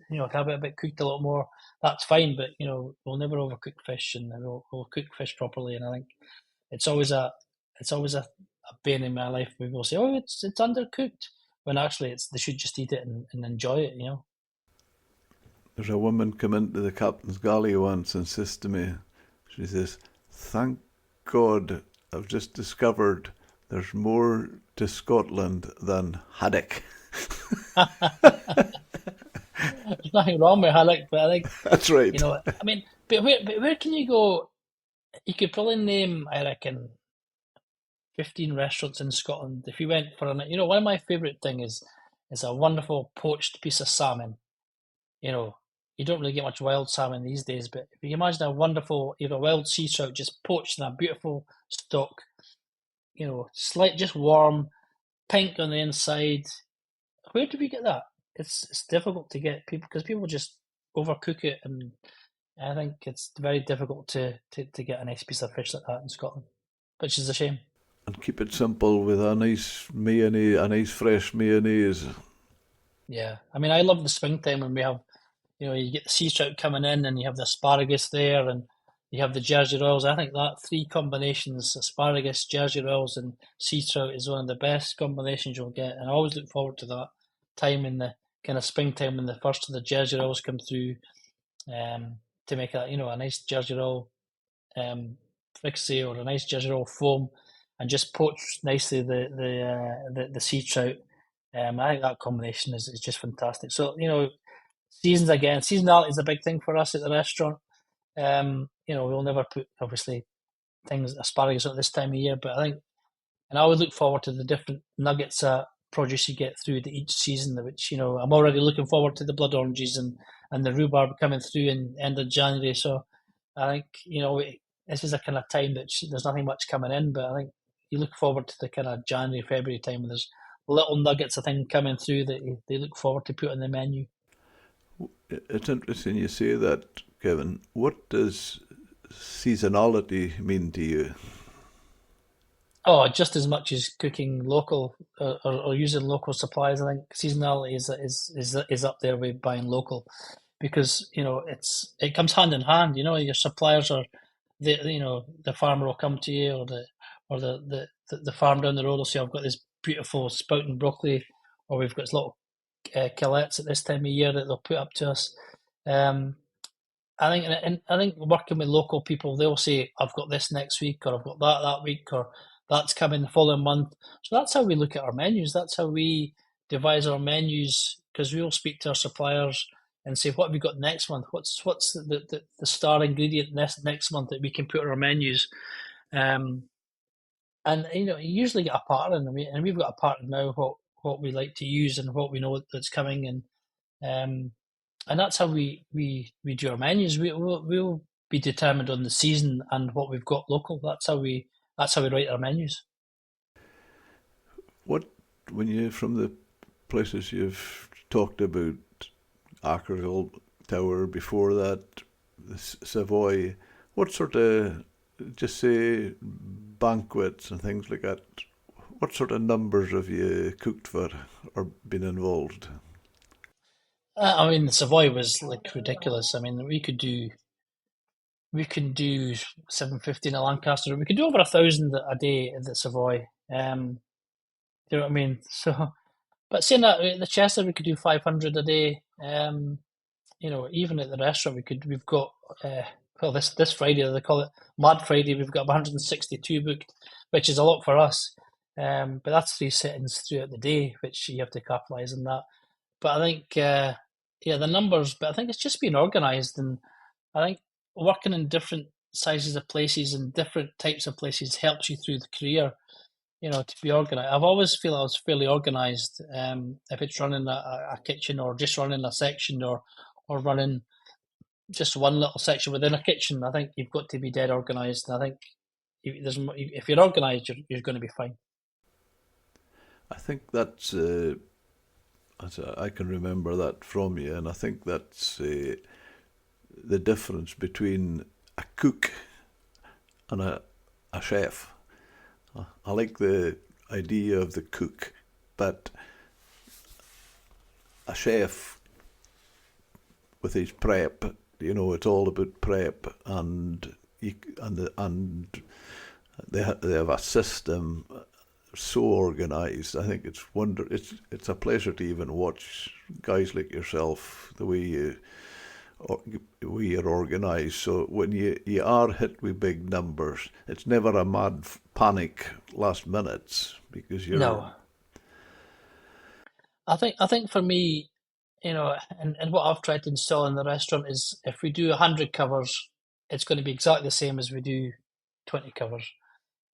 to have it a bit cooked a lot more, that's fine. But we'll never overcook fish, and we'll cook fish properly. And I think it's always a pain in my life. People say, "Oh, it's undercooked," when actually they should just eat it and enjoy it. There's a woman come into the captain's galley once and says to me, she says, "Thank God I've just discovered there's more to Scotland than haddock." There's nothing wrong with haddock, but I think That's right. But where can you go? You could probably name, I reckon, 15 restaurants in Scotland if you went for one of my favourite thing is a wonderful poached piece of salmon. You don't really get much wild salmon these days, but if you imagine a wonderful, wild sea trout just poached in a beautiful stock, slight, just warm, pink on the inside. Where do we get that? It's difficult to get people because people just overcook it, and I think it's very difficult to get a nice piece of fish like that in Scotland, which is a shame. And keep it simple with a nice mayonnaise, a nice fresh mayonnaise. Yeah, I love the springtime when we have, you get the sea trout coming in, and you have the asparagus there, and you have the Jersey Royals. I think that three combinations, asparagus, Jersey Royals, and sea trout, is one of the best combinations you'll get. And I always look forward to that time in the kind of springtime when the first of the Jersey Royals come through, to make a nice Jersey Royal fricassee or a nice Jersey Royal foam, and just poach nicely the sea trout. I think that combination is just fantastic. So seasonality is a big thing for us at the restaurant. We'll never put obviously things asparagus at this time of year, but I think, and I would look forward to the different nuggets of produce you get through each season. Which I'm already looking forward to the blood oranges and the rhubarb coming through in end of January. So I think this is a kind of time that there's nothing much coming in, but I think you look forward to the kind of January, February time when there's little nuggets of things coming through that they look forward to put on the menu. It's interesting you say that, Kevin. What does seasonality mean to you? Oh, just as much as cooking local or using local supplies. I think seasonality is up there with buying local, because it comes hand in hand. Your suppliers are the farmer will come to you, or the farm down the road will say, "I've got this beautiful sprouting broccoli," or "We've got this little killets at this time of year that they'll put up to us." I think working with local people, they'll say, "I've got this next week," or "I've got that week," or "That's coming the following month." So that's how we look at our menus. That's how we devise our menus, because we'll speak to our suppliers and say, "What have we got next month? What's the star ingredient next month that we can put on our menus?" And you usually get a pattern, and we've got a pattern now what we like to use and what we know that's coming, and that's how we do our menus. We'll be determined on the season and what we've got local. That's how we write our menus. What, when you, from the places you've talked about, Akerhill Tower, before that, the Savoy, what sort of, just say, banquets and things like that, what sort of numbers have you cooked for or been involved? The Savoy was like ridiculous. We could do 750 in a Lancaster. We could do over 1,000 a day at the Savoy. Do you know what I mean? So, but saying that, at the Chester we could do 500 a day. Even at the restaurant we've got well, this Friday, they call it Mad Friday, we've got 162 booked, which is a lot for us. But that's 3 sittings throughout the day, which you have to capitalise on that. But I think, yeah, the numbers, but I think it's just being organised. And I think working in different sizes of places and different types of places helps you through the career, to be organised. I've always feel I was fairly organised. If it's running a kitchen or just running a section or running just one little section within a kitchen, I think you've got to be dead organised. And I think if you're organised, you're going to be fine. I think I can remember that from you, and I think that's the difference between a cook and a chef. I like the idea of the cook, but a chef with his prep, it's all about prep, and they have a system so organised. I think it's a pleasure to even watch guys like yourself, the way you're organised. So when you are hit with big numbers, it's never a mad panic last minutes because you're No, I think for me, and what I've tried to install in the restaurant is if we do 100 covers, it's going to be exactly the same as we do 20 covers.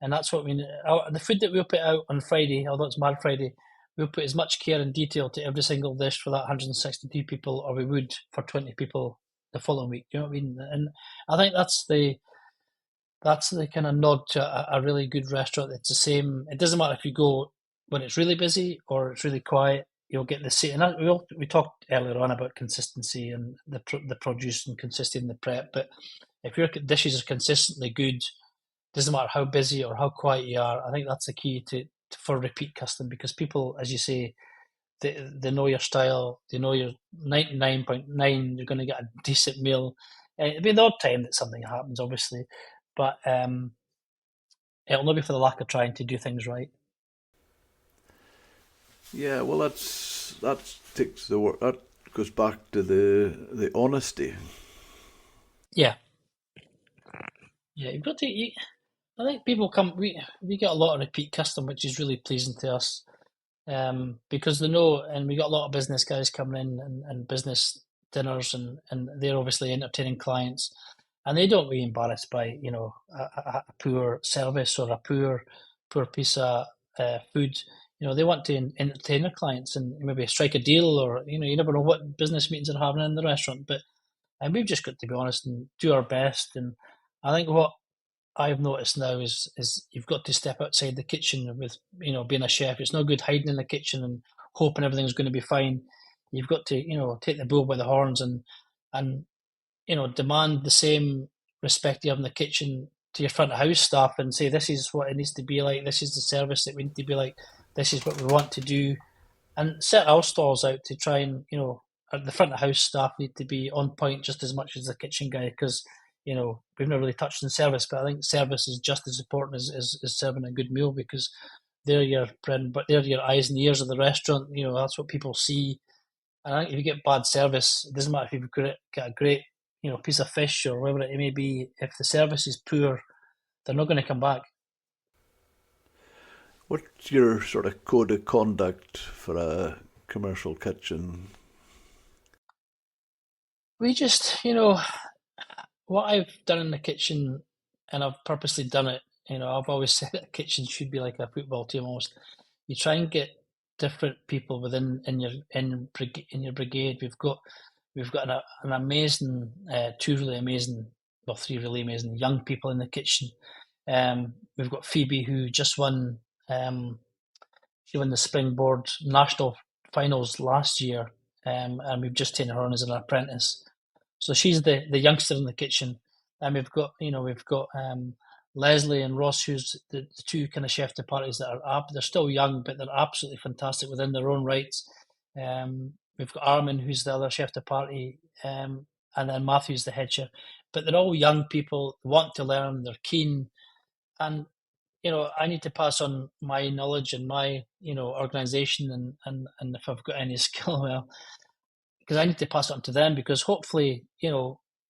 And that's what the food that we'll put out on Friday, although it's Mad Friday, we'll put as much care and detail to every single dish for that 162 people, or we would for 20 people the following week. You know what I mean? And I think that's the kind of nod to a really good restaurant. It's the same. It doesn't matter if you go when it's really busy or it's really quiet. You'll get the same. And we talked earlier on about consistency and the produce and consistency in the prep. But if your dishes are consistently good, doesn't matter how busy or how quiet you are. I think that's the key for repeat custom, because people, as you say, they know your style. They know your 99.9. You're going to get a decent meal. It'll be the odd time that something happens, obviously, but it'll not be for the lack of trying to do things right. Yeah, well, that takes the work. That goes back to the honesty. Yeah, yeah. You've got to. I think people come. We get a lot of repeat custom, which is really pleasing to us, because they know, and we got a lot of business guys coming in and business dinners, and they're obviously entertaining clients, and they don't be embarrassed by a poor service or a poor piece of food. They want to entertain their clients and maybe strike a deal, or you never know what business meetings are happening in the restaurant. But and we've just got to be honest and do our best. And I think what I've noticed now is you've got to step outside the kitchen with being a chef. It's no good hiding in the kitchen and hoping everything's going to be fine. You've got to take the bull by the horns and demand the same respect you have in the kitchen to your front of house staff and say, this is what it needs to be like. This is the service that we need to be like. This is what we want to do, and set our stalls out to try and the front of house staff need to be on point just as much as the kitchen guy, because we've not really touched on service, but I think service is just as important as serving a good meal, because they're your friend, but they're your eyes and ears of the restaurant. That's what people see. And I think if you get bad service, it doesn't matter if you've got a great piece of fish or whatever it may be. If the service is poor, they're not going to come back. What's your sort of code of conduct for a commercial kitchen? We just, what I've done in the kitchen, and I've purposely done it. I've always said that a kitchen should be like a football team almost. You try and get different people within in your brigade. We've got an amazing, two really amazing, well, three really amazing young people in the kitchen. We've got Phoebe, who just won. She won the Springboard National Finals last year, and we've just taken her on as an apprentice. So she's the youngster in the kitchen, and we've got Leslie and Ross, who's the two kind of chef de parties that are up. They're still young, but they're absolutely fantastic within their own rights. We've got Armin, who's the other chef de party, and then Matthew's the head chef. But they're all young people, want to learn, they're keen, and I need to pass on my knowledge and my organisation, and if I've got any skill, well, because I need to pass it on to them, because hopefully,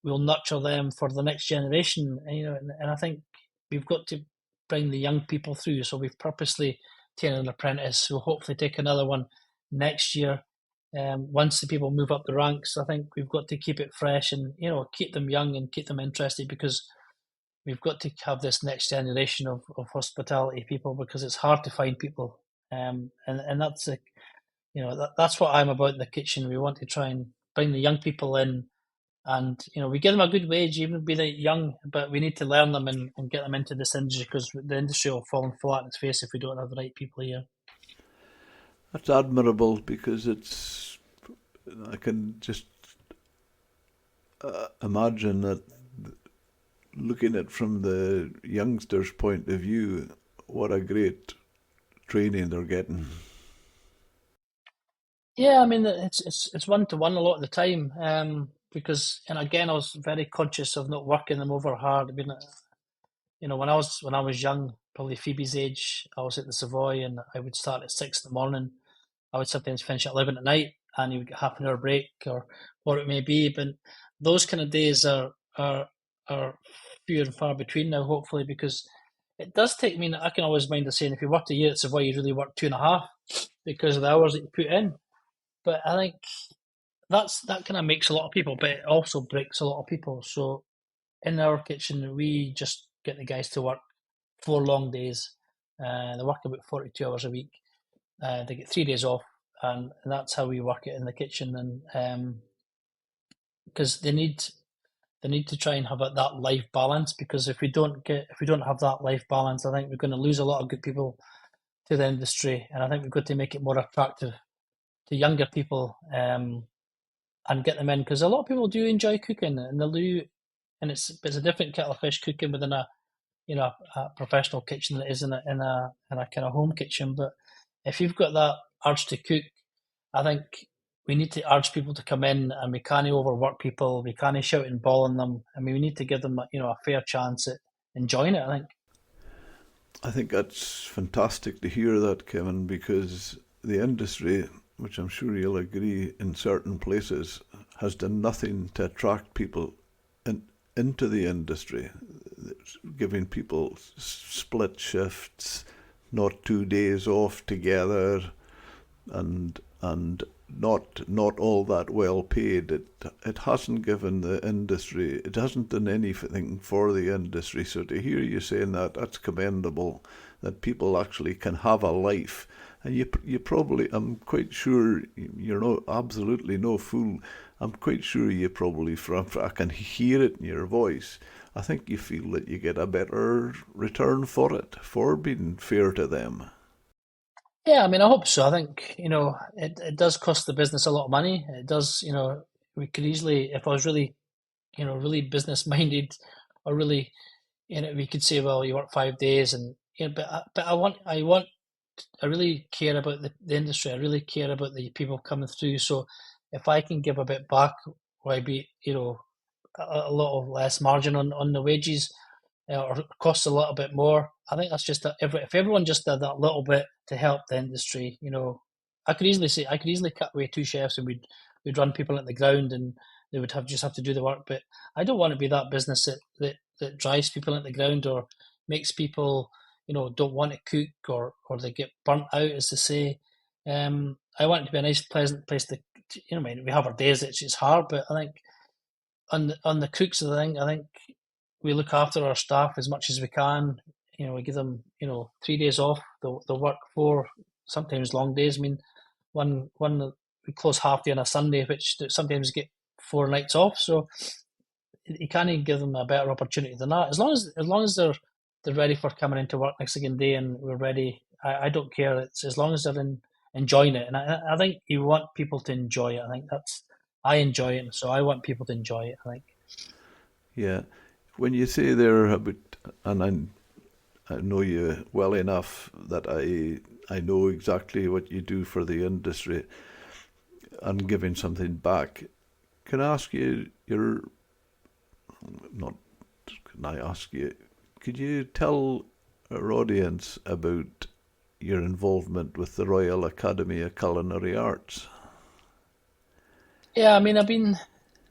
we'll nurture them for the next generation. And I think we've got to bring the young people through. So we've purposely taken an apprentice. We'll hopefully take another one next year. Once the people move up the ranks, I think we've got to keep it fresh and keep them young and keep them interested, because we've got to have this next generation of hospitality people, because it's hard to find people. And that's that's what I'm about in the kitchen. We want to try and bring the young people in, and we give them a good wage, even be they young, but we need to learn them and get them into this industry, because the industry will fall flat on its face if we don't have the right people here. That's admirable, because I can just imagine that, looking at it from the youngsters' point of view, what a great training they're getting. Yeah, I mean it's 1-to-1 a lot of the time, because, and again, I was very conscious of not working them over hard. I mean, when I was young, probably Phoebe's age, I was at the Savoy and I would start at 6 in the morning. I would sometimes finish at 11 at night, and you would get half an hour break or what it may be. But those kind of days are few and far between now, hopefully, because it does take me. I can always mind the saying, if you worked a year at Savoy, you really worked 2.5 because of the hours that you put in. But I think that kind of makes a lot of people, but it also breaks a lot of people. So in our kitchen, we just get the guys to work 4 long days. They work about 42 hours a week. They get 3 days off, and that's how we work it in the kitchen. And because they need to try and have that life balance. Because if we don't have that life balance, I think we're going to lose a lot of good people to the industry. And I think we've got to make it more attractive to younger people, and get them in, because a lot of people do enjoy cooking, and they'll do, and it's a different kettle of fish cooking within a professional kitchen than it is in a kind of home kitchen. But if you've got that urge to cook, I think we need to urge people to come in, and we can't overwork people. We can't shout and bawl on them. I mean, we need to give them a fair chance at enjoying it, I think that's fantastic to hear that, Kevin, because the industry, which I'm sure you'll agree, in certain places, has done nothing to attract people into the industry, giving people split shifts, not 2 days off together, and not all that well paid. It hasn't given the industry, it hasn't done anything for the industry. So to hear you saying that's commendable, that people actually can have a life. And you probably, I'm quite sure, you're absolutely no fool. I'm quite sure you probably, I can hear it in your voice, I think you feel that you get a better return for it, for being fair to them. Yeah, I mean, I hope so. I think, it does cost the business a lot of money. It does, we could easily, if I was really, really business minded, or really, we could say, well, you work 5 days, and but I really care about the industry. I really care about the people coming through. So if I can give a bit back, why be, a lot of less margin on the wages, or costs a little bit more. I think that's just that, if everyone just did that little bit to help the industry, I could easily cut away 2 chefs, and we'd run people at the ground, and they would have to do the work. But I don't want to be that business that drives people at the ground, or makes people don't want to cook, or they get burnt out, as they say. I want it to be a nice, pleasant place to, I mean, we have our days that it's hard, but I think on the cooks of the thing, I think we look after our staff as much as we can. We give them 3 days off. They'll work 4, sometimes long days. I mean, one we close half day on a Sunday, which sometimes get 4 nights off. So you can't give them a better opportunity than that. As long as they're ready for coming into work next second day, and we're ready. I don't care. It's as long as they're enjoying it, and I think you want people to enjoy it. I think I enjoy it, so I want people to enjoy it, I think. Yeah. When you say there about, and I know you well enough that I know exactly what you do for the industry and giving something back. Can I ask you could you tell our audience about your involvement with the Royal Academy of Culinary Arts? Yeah, I mean,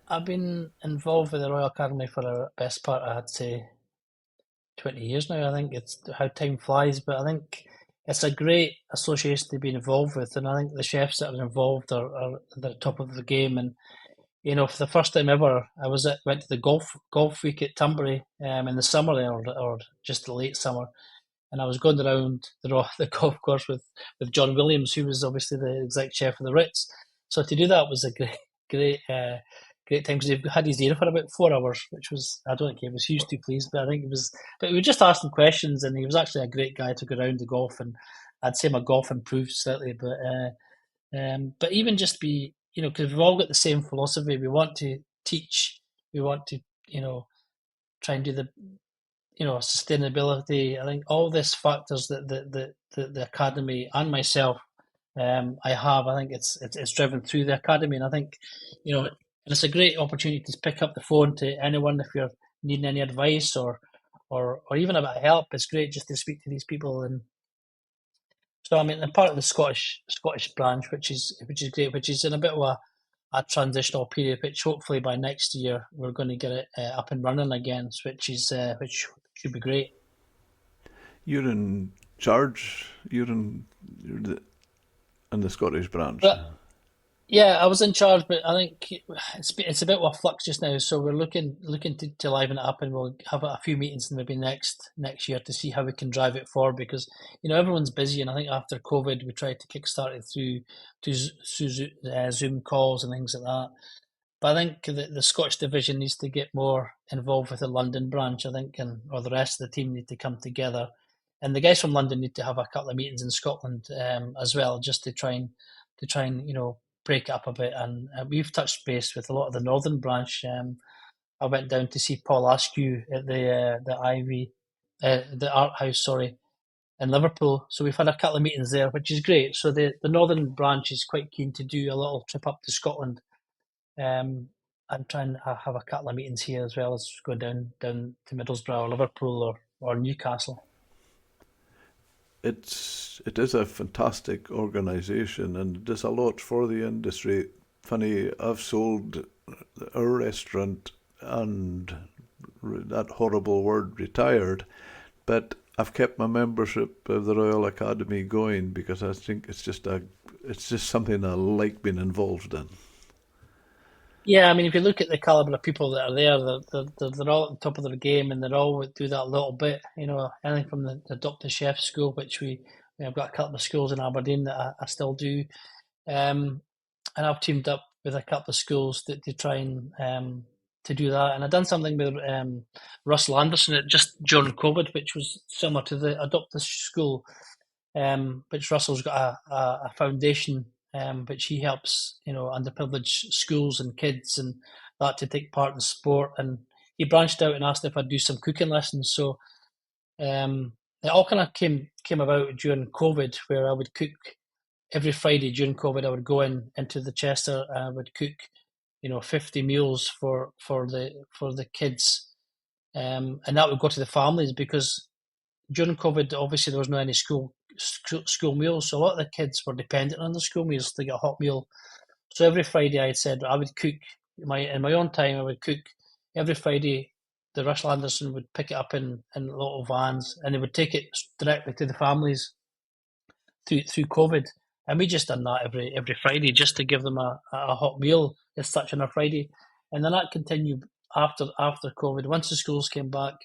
I've been involved with the Royal Academy for the best part, I'd say, 20 years now. I think it's how time flies, but I think it's a great association to be involved with, and I think the chefs that are involved are at the top of the game. And for the first time ever, went to the golf week at Tunbury in the summer or just the late summer, and I was going around the golf course with John Williams, who was obviously the exec chef of the Ritz. So to do that was a great, great time because he had his ear for about 4 hours, which was, I don't think he was hugely pleased, but I think it was. But we just asked him questions, and he was actually a great guy to go around the golf, and I'd say my golf improved slightly, but even just because we've all got the same philosophy. We want to teach. We want to try and do the sustainability. I think all these factors that the academy and myself I think it's driven through the academy, and I think and it's a great opportunity to pick up the phone to anyone if you're needing any advice or even a bit of help. It's great just to speak to these people, and so I mean I'm part of the Scottish branch, which is great, which is in a bit of a transitional period, which hopefully by next year we're going to get it up and running again, which should be great. You're in charge. In the Scottish branch. But yeah, I was in charge, but I think it's a bit of a flux just now. So we're looking to liven it up, and we'll have a few meetings maybe next year to see how we can drive it forward because everyone's busy, and I think after COVID we tried to kickstart it through Zoom calls and things like that. But I think the Scottish division needs to get more involved with the London branch, I think, or the rest of the team need to come together. And the guys from London need to have a couple of meetings in Scotland as well, just to try and break it up a bit. And we've touched base with a lot of the Northern branch. I went down to see Paul Askew at the Ivy, the Art House, sorry, in Liverpool. So we've had a couple of meetings there, which is great. So the Northern branch is quite keen to do a little trip up to Scotland and try and have a couple of meetings here as well as go down to Middlesbrough or Liverpool or Newcastle. It is a fantastic organisation and it does a lot for the industry. Funny, I've sold our restaurant and that horrible word retired, but I've kept my membership of the Royal Academy going because I think it's just something I like being involved in. Yeah, I mean, if you look at the caliber of people that are there, they're all at the top of their game, and they're all do that little bit. Anything from the Doctor Chef school, which we have got a couple of schools in Aberdeen that I still do, and I've teamed up with a couple of schools to try and to do that. And I've done something with Russell Anderson just during COVID, which was similar to the Adopt the School, which Russell's got a foundation which he helps underprivileged schools and kids and that to take part in sport. And he branched out and asked if I'd do some cooking lessons. So it all kind of came about during COVID, where I would cook every Friday during COVID. I would go into the Chester. I would cook 50 meals for the kids, and that would go to the families because during COVID, obviously there was no any school meals, so a lot of the kids were dependent on the school meals to get a hot meal. So every Friday, I had said I would cook in my own time. I would cook every Friday. The Russell Anderson would pick it up in little vans, and they would take it directly to the families through COVID. And we just done that every Friday just to give them a hot meal as such on a Friday, and then that continued after COVID. Once the schools came back,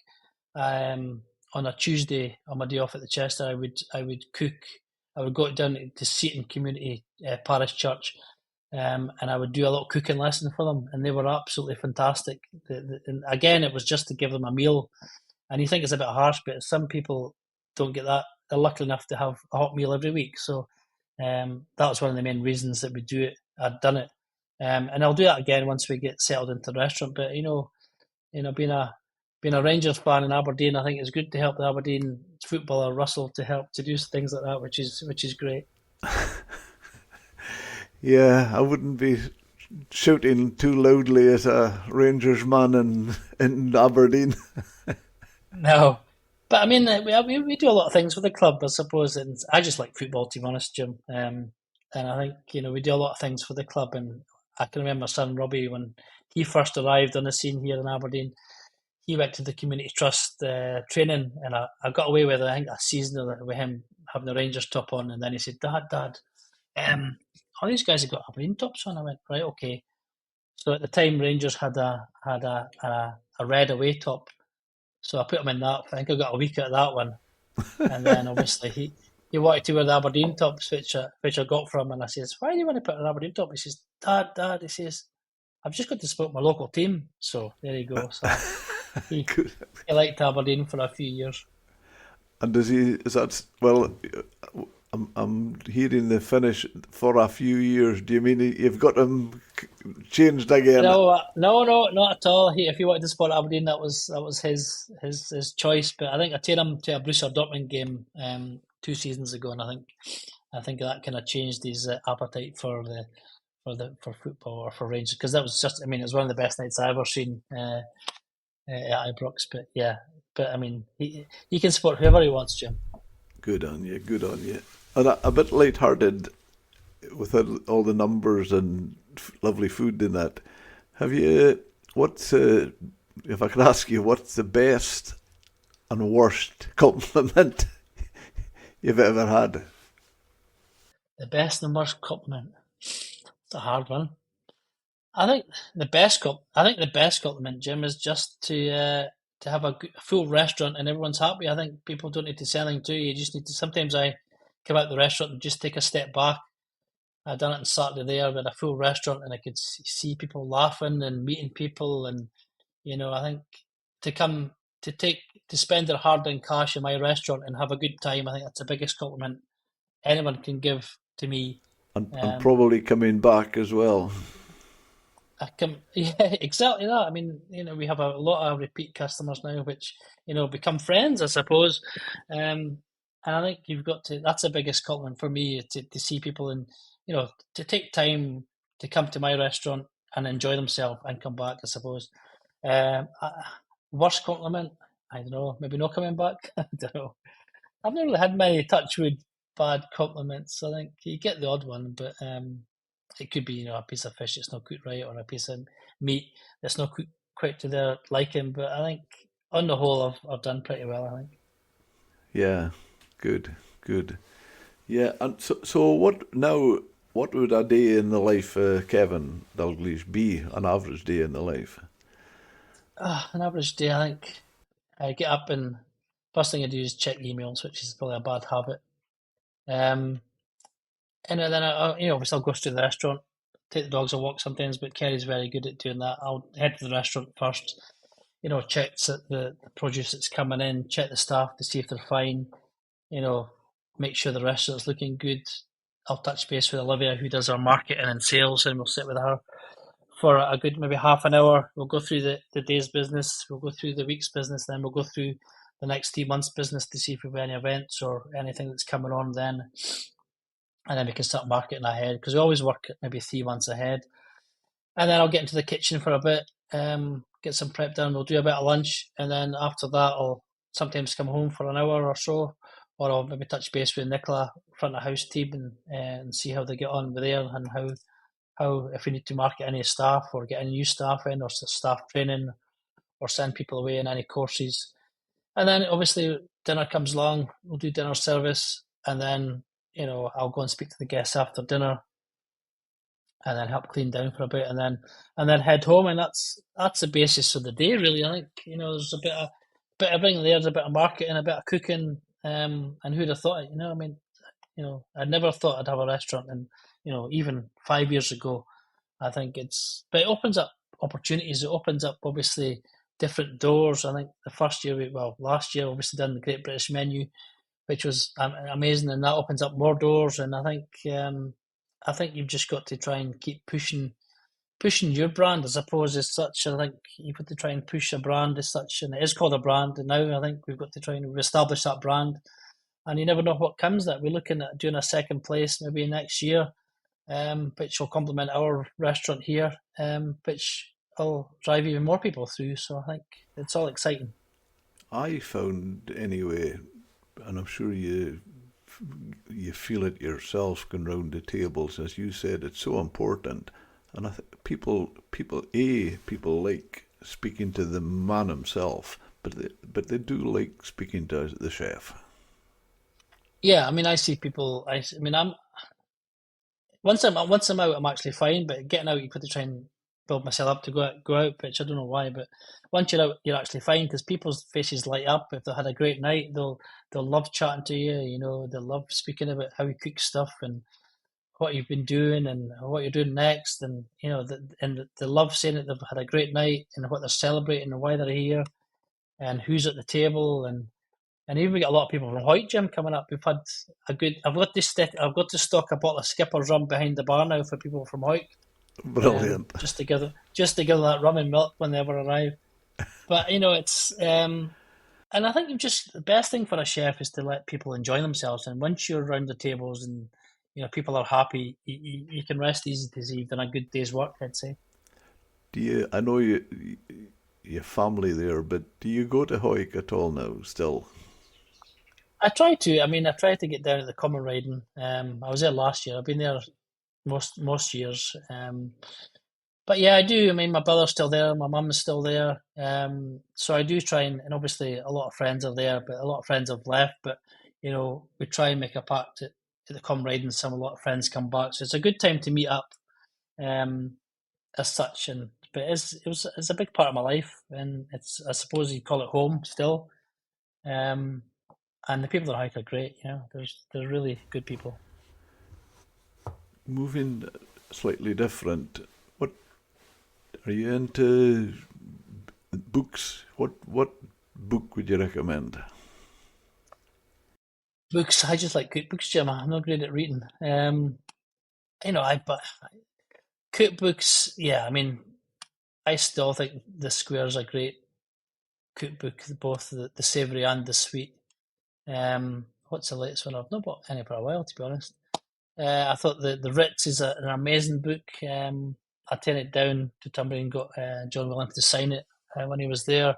on a Tuesday on my day off at the Chester, I would cook. I would go down to Seaton Community Parish Church, and I would do a little cooking lesson for them, and they were absolutely fantastic. And again, it was just to give them a meal, and you think it's a bit harsh, but some people don't get that. They're lucky enough to have a hot meal every week, so that was one of the main reasons that we do it. I'd done it, and I'll do that again once we get settled into the restaurant. But being a Rangers fan in Aberdeen, I think it's good to help the Aberdeen footballer Russell to help to do things like that, which is great. Yeah, I wouldn't be shouting too loudly as a Rangers man in Aberdeen. No, but I mean, we do a lot of things with the club, I suppose, and I just like football, to be honest, Jim. And I think we do a lot of things for the club, and I can remember my son Robbie when he first arrived on the scene here in Aberdeen. He went to the community trust training, and I got away with, I think, a season with him having the Rangers top on, and then he said, Dad, all these guys have got Aberdeen tops on. I went, right, okay. So at the time, Rangers had a red away top, so I put him in that. I think I got a week out of that one, and then obviously he wanted to wear the Aberdeen tops, which I got from him, and I says, why do you want to put an Aberdeen top? He says, Dad, he says, I've just got to support my local team. So there you go. So he Good. he liked Aberdeen for a few years. And does he? Is that well? I'm hearing the finish for a few years. Do you mean you've got him changed again? No, not at all. If he wanted to support Aberdeen, that was his choice. But I think I took him to a Borussia Dortmund game 2 seasons ago, and I think that kind of changed his appetite for for football or for Rangers, because that was just, I mean, it was one of the best nights I ever seen at Ibrox. But yeah, I mean, he can support whoever he wants, Jim. Good on you. Good on you. And a bit light-hearted with all the numbers and lovely food in that. Have you? What's if I could ask you, what's the best and worst compliment you've ever had? The best and worst compliment. It's a hard one. I think the best compliment, Jim, is just to have a full restaurant and everyone's happy. I think people don't need to say anything to you. You just need to. Sometimes I come out the restaurant and just take a step back. I done it on Saturday there with a full restaurant, and I could see people laughing and meeting people, and I think to come to spend their hard-earned cash in my restaurant and have a good time, I think that's the biggest compliment anyone can give to me. And probably coming back as well. Yeah, exactly that. I mean, we have a lot of repeat customers now, which become friends, I suppose. And I think you've got to. That's the biggest compliment for me, to see people, and to take time to come to my restaurant and enjoy themselves and come back, I suppose. Worst compliment, I don't know. Maybe not coming back. I don't know. I've never really had many touch wood bad compliments. I think you get the odd one, but it could be a piece of fish that's not cooked right, or a piece of meat that's not cooked quite to their liking. But I think on the whole, I've done pretty well, I think. Yeah, good. Yeah, and so what now? What would a day in the life of Kevin Dalgleish be? An average day in the life? An average day, I think I get up, and first thing I do is check emails, which is probably a bad habit. And then obviously I'll go to the restaurant, take the dogs a walk sometimes, but Kerry's very good at doing that. I'll head to the restaurant first, check the produce that's coming in, check the staff to see if they're fine, make sure the restaurant's looking good. I'll touch base with Olivia, who does our marketing and sales, and we'll sit with her for a good maybe half an hour. We'll go through the day's business, we'll go through the week's business, then we'll go through the next 3 months' business to see if we have any events or anything that's coming on then. And then we can start marketing ahead, because we always work maybe 3 months ahead. And then I'll get into the kitchen for a bit, get some prep done. We'll do a bit of lunch, and then after that, I'll sometimes come home for an hour or so, or I'll maybe touch base with Nicola, front of house team, and see how they get on with there, and how if we need to market any staff or get any new staff in, or staff training, or send people away in any courses. And then obviously dinner comes along. We'll do dinner service, and then I'll go and speak to the guests after dinner, and then help clean down for a bit, and then head home. And that's the basis of the day, really. I think there's a bit of everything there. There's a bit of marketing, a bit of cooking, and who'd have thought it? I mean, I'd never thought I'd have a restaurant, and even 5 years ago, I think but it opens up opportunities. It opens up obviously different doors. I think the first year, last year, obviously done the Great British Menu, which was amazing, and that opens up more doors. And I think you've just got to try and keep pushing your brand, I suppose, as such. I think you've got to try and push a brand as such, and it is called a brand. And now I think we've got to try and establish that brand. And you never know what comes of that. We're looking at doing a second place maybe next year, which will complement our restaurant here, which will drive even more people through. So I think it's all exciting. I found anyway, and I'm sure you feel it yourself going round the tables, as you said, it's so important. And I think people like speaking to the man himself, but they do like speaking to the chef. Yeah, I mean, I see people. I mean, I'm once I'm out, I'm actually fine. But getting out, you've got to try and build myself up to go out. Which I don't know why, but once you're out, you're actually fine because people's faces light up. If they had a great night, they'll love chatting to you. You know, they'll love speaking about how you cook stuff and what you've been doing and what you're doing next, and you know, and they love saying that they've had a great night and what they're celebrating and why they're here and who's at the table and even we got a lot of people from Hoyt Gym coming up. We've had a good. I've got to stock a bottle of Skipper's rum behind the bar now for people from Hoyt, Brilliant. just to give them that rum and milk when they ever arrive. But you know, it's and I think you just the best thing for a chef is to let people enjoy themselves. And once you're around the tables and you know people are happy, you can rest easy to see you've done a good day's work. I'd say. Do you? I know your family there, but do you go to Hoyk at all now? Still, I try to. I mean, I try to get down at the common riding. I was there last year. I've been there most years. But yeah, I do. I mean, my brother's still there. My mum's still there. So I do try and obviously a lot of friends are there, but a lot of friends have left. But you know, we try and make a pact at the come riding. Some a lot of friends come back, so it's a good time to meet up. Um, as such, and but it's a big part of my life, and it's I suppose you call it home still. Um, and the people that hike are great. You know, they're really good people. moving slightly different. What are you into? Books? What book would you recommend? Books, I just like cookbooks, Jim. I'm not great at reading. You know, but cookbooks, yeah. I mean, I still think the Square's a great cookbook, both the savoury and the sweet. What's the latest one? I've not bought any for a while, to be honest. I thought the Ritz is an amazing book. I turned it down to Tunbury and got John Williams to sign it when he was there.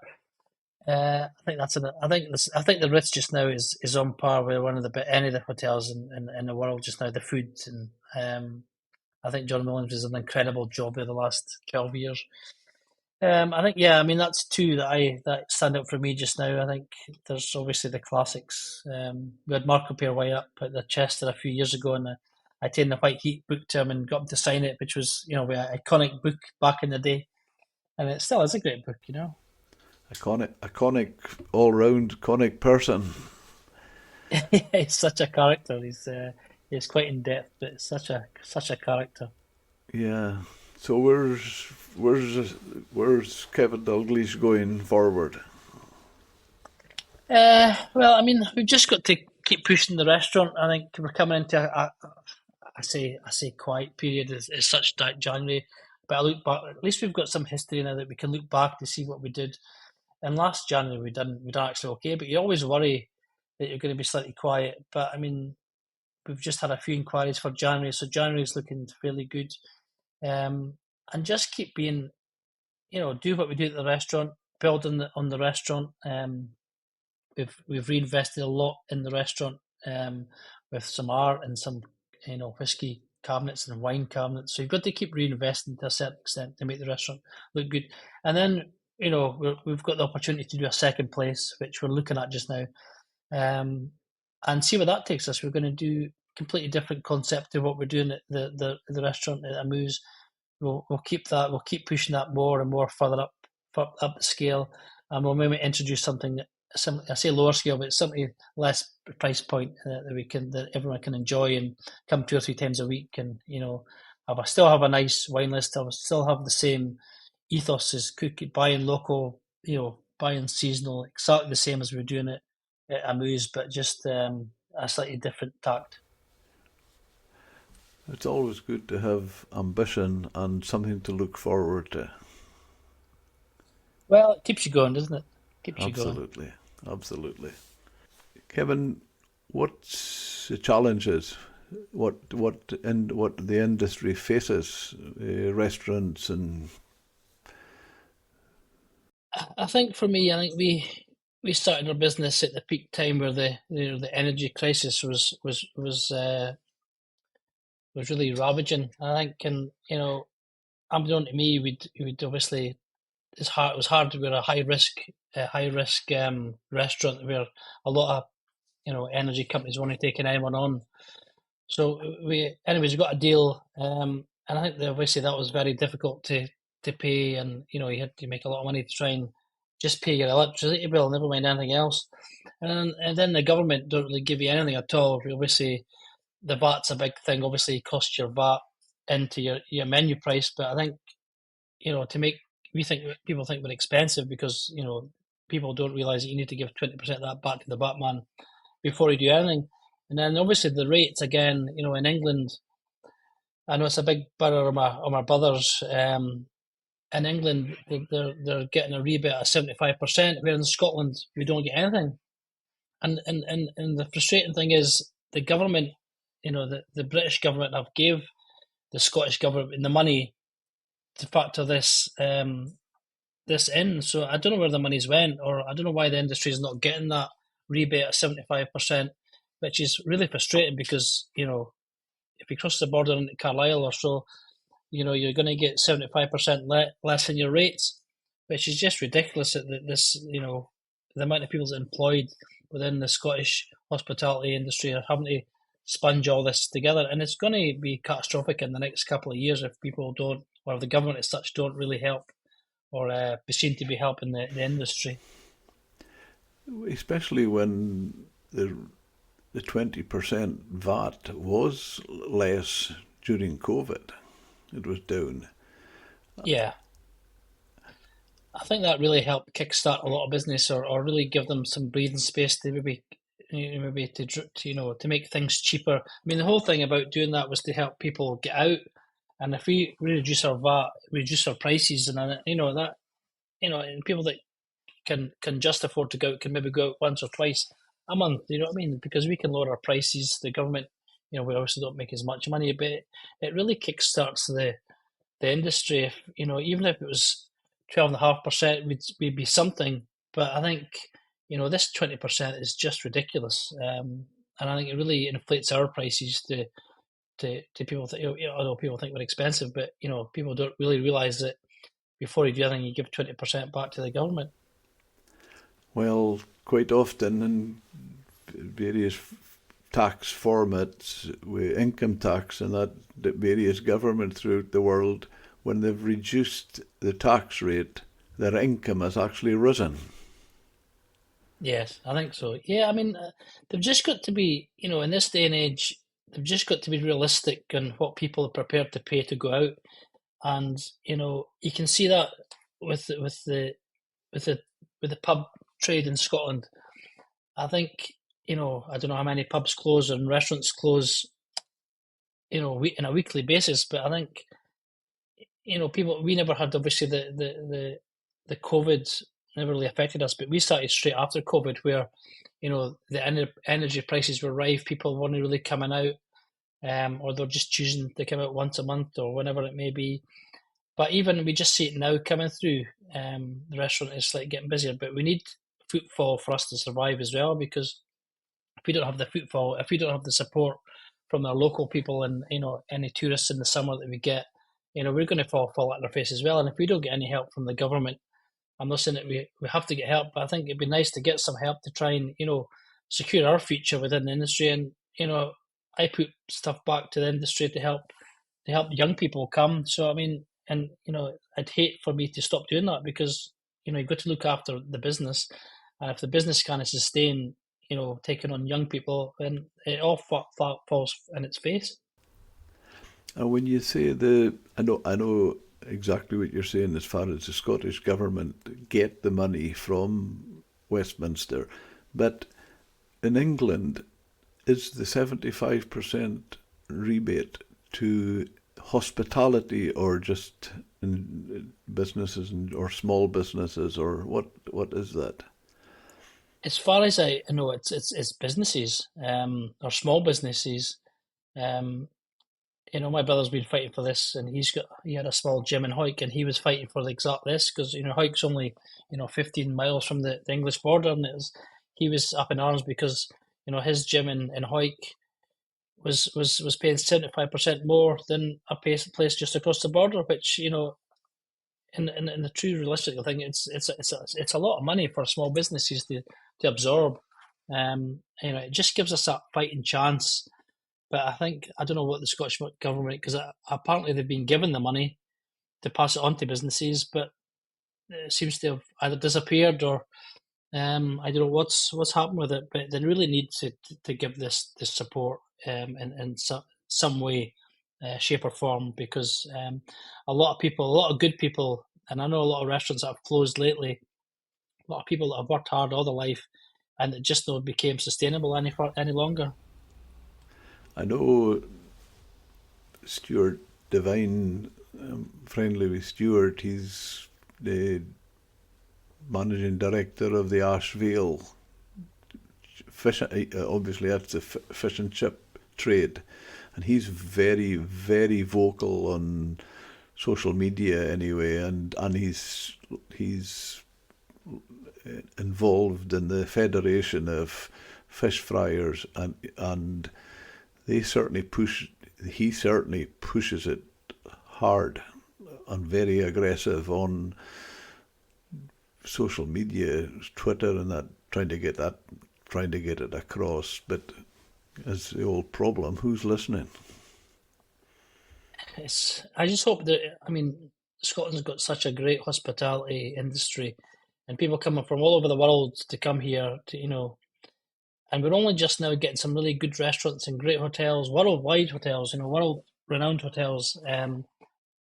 I think I think the Ritz just now is on par with one of any of the hotels in the world just now. The food and I think John Williams has done an incredible job there the last 12 years. I think yeah, I mean that's two that stand out for me just now. I think there's obviously the classics. We had Marco Way up at the Chester a few years ago, and I taken the White Heat book to him and got him to sign it, which was you know an iconic book back in the day, and it still is a great book, you know. Iconic, all round iconic person. He's such a character. He's quite in depth, but such a character. Yeah. So where's Kevin Dalgleish going forward? Well, I mean, we've just got to keep pushing the restaurant. I think we're coming into I say quiet period is such that January, but I look back. At least we've got some history now that we can look back to see what we did. And last January we done actually okay, but you always worry that you're going to be slightly quiet. But I mean, we've just had a few inquiries for January, so January is looking fairly good. Um, and just keep being, you know, do what we do at the restaurant, build on the restaurant. We've reinvested a lot in the restaurant with some art and some you know whiskey cabinets and wine cabinets. So you've got to keep reinvesting to a certain extent to make the restaurant look good. And then you know we've got the opportunity to do a second place, which we're looking at just now, um, and see where that takes us. We're going to do completely different concept to what we're doing at the restaurant at Amuse. We'll keep that. We'll keep pushing that more and more further up the scale, and we'll maybe introduce something I say lower scale, but something less price point that everyone can enjoy and come 2 or 3 times a week, and you know, still have a nice wine list. I'll still have the same ethos as cooking, buying local, you know, buying seasonal, exactly the same as we're doing it at Amuse, but just a slightly different tact. It's always good to have ambition and something to look forward to. Well, it keeps you going, doesn't it? Keeps you going. Absolutely, absolutely. Kevin, what's the challenges? What the industry faces, restaurants and I think for me, I think we started our business at the peak time where the you know the energy crisis was really ravaging. I think, and you know, unbeknown to me, we'd obviously it was hard. We're a high risk restaurant where a lot of energy companies want to take anyone on. So anyways, we got a deal, and I think that obviously that was very difficult to pay, and you had to make a lot of money to try and just pay your electricity bill, never mind anything else. And then the government don't really give you anything at all. Obviously, the VAT's a big thing. Obviously, it costs your VAT into your menu price, but I think to make people think we're expensive because people don't realize that you need to give 20% of that back to the Batman before you do anything. And then obviously the rates again, in England, I know it's a big borough of my brother's. In England, they're getting a rebate of 75%, where in Scotland we don't get anything. And the frustrating thing is the government, the British government have gave the Scottish government the money to factor this in. So I don't know where the money's went, or I don't know why the industry is not getting that rebate of 75%, which is really frustrating because, if you cross the border into Carlisle or so, you're going to get 75% less in your rates, which is just ridiculous that this, the amount of people that's employed within the Scottish hospitality industry are having to sponge all this together. And it's going to be catastrophic in the next couple of years if people don't, or if the government as such don't really help or seem to be helping the industry. Especially when the 20% VAT was less during COVID. It was down. Yeah. I think that really helped kickstart a lot of business, or really give them some breathing space to maybe to make things cheaper. I mean, the whole thing about doing that was to help people get out. And if we reduce our VAT, reduce our prices, and that, and people that can just afford to go out can maybe go out once or twice a month. You know what I mean? Because we can lower our prices. The government, we obviously don't make as much money, but it really kickstarts the industry. If even if it was 12.5%, we'd be something. But I think this 20% is just ridiculous, and I think it really inflates our prices to people. Although people think we're expensive, but people don't really realise that before you do anything, you give 20% back to the government. Well, quite often in various tax formats, with income tax and that various governments throughout the world, when they've reduced the tax rate, their income has actually risen. Yes, I think so. Yeah, I mean, they've just got to be, in this day and age, they've just got to be realistic on what people are prepared to pay to go out, and you can see that with the pub trade in Scotland. I think I don't know how many pubs close and restaurants close, in a weekly basis, but I think people, we never had obviously the COVID never really affected us, but we started straight after COVID where the energy prices were rife, people weren't really coming out, or they're just choosing to come out once a month or whenever it may be. But even we just see it now coming through. The restaurant is like getting busier, but we need footfall for us to survive as well, because if we don't have the footfall, if we don't have the support from our local people and any tourists in the summer that we get, we're going to fall flat on our face as well. And if we don't get any help from the government, I'm not saying that we have to get help, but I think it'd be nice to get some help to try and secure our future within the industry. And I put stuff back to the industry to help young people come. So I mean, and I'd hate for me to stop doing that, because you've got to look after the business, and if the business can't sustain taking on young people, then it all falls in its face. And when you say I know exactly what you're saying as far as the Scottish government get the money from Westminster, but in England, is the 75% rebate to hospitality or just in businesses or small businesses, or what is that? As far as I know, it's businesses, or small businesses. My brother's been fighting for this, and he had a small gym in Hawick, and he was fighting for exact this, because Hawick's only 15 miles from the English border, and he was up in arms because his gym in Hawick was paying 75% more than a place just across the border, which, you know, in the true realistic thing, it's a lot of money for small businesses to absorb. You know, it just gives us that fighting chance. But I don't know what the Scottish government, because apparently they've been given the money to pass it on to businesses, but it seems to have either disappeared or I don't know what's happened with it. But they really need to give this support in some way, shape or form, because a lot of people, a lot of good people, and I know a lot of restaurants that have closed lately. A lot of people that have worked hard all their life, and it just not became sustainable any longer. I know Stuart Devine, friendly with Stuart, he's the managing director of the Ashvale fish. Obviously, that's the fish and chip trade, and he's very, very vocal on social media anyway, and he's involved in the Federation of Fish Fryers, and they certainly push. He certainly pushes it hard and very aggressive on social media, Twitter, and that, trying to get it across. But as the old problem, who's listening? I just hope that, I mean, Scotland's got such a great hospitality industry, and people coming from all over the world to come here to, you know, and we're only just now getting some really good restaurants and great hotels, worldwide hotels, you know, world renowned hotels.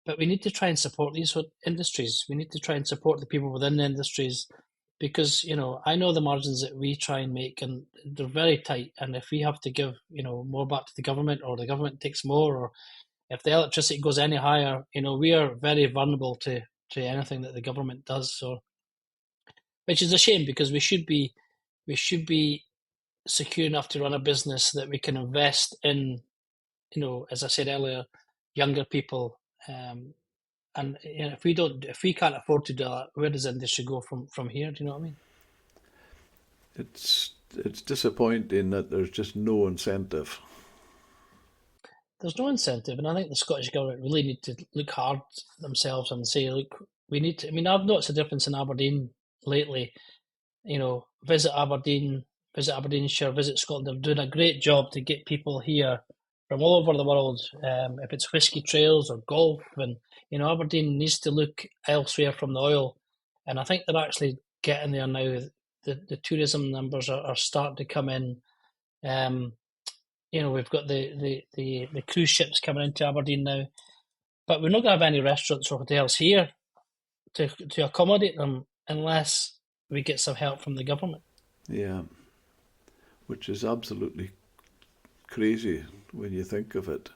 But we need to try and support these industries. We need to try and support the people within the industries, because, you know, I know the margins that we try and make, and they're very tight. And if we have to give, you know, more back to the government, or the government takes more, or if the electricity goes any higher, you know, we are very vulnerable to anything that the government does. So, which is a shame, because we should be secure enough to run a business that we can invest in, you know, as I said earlier, younger people. And you know, if we can't afford to do that, where does the industry go from here? Do you know what I mean? It's disappointing that there's just no incentive. There's no incentive, and I think the Scottish government really need to look hard at themselves and say, look, we need to. I mean, I've noticed a difference in Aberdeen lately. You know, visit Aberdeenshire, visit Scotland. They're doing a great job to get people here from all over the world. If it's whisky trails or golf, and you know, Aberdeen needs to look elsewhere from the oil, and I think they're actually getting there now. The tourism numbers are starting to come in. Um, you know, we've got the cruise ships coming into Aberdeen now, but we're not going to have any restaurants or hotels here to accommodate them unless we get some help from the government. Yeah, which is absolutely crazy when you think of it.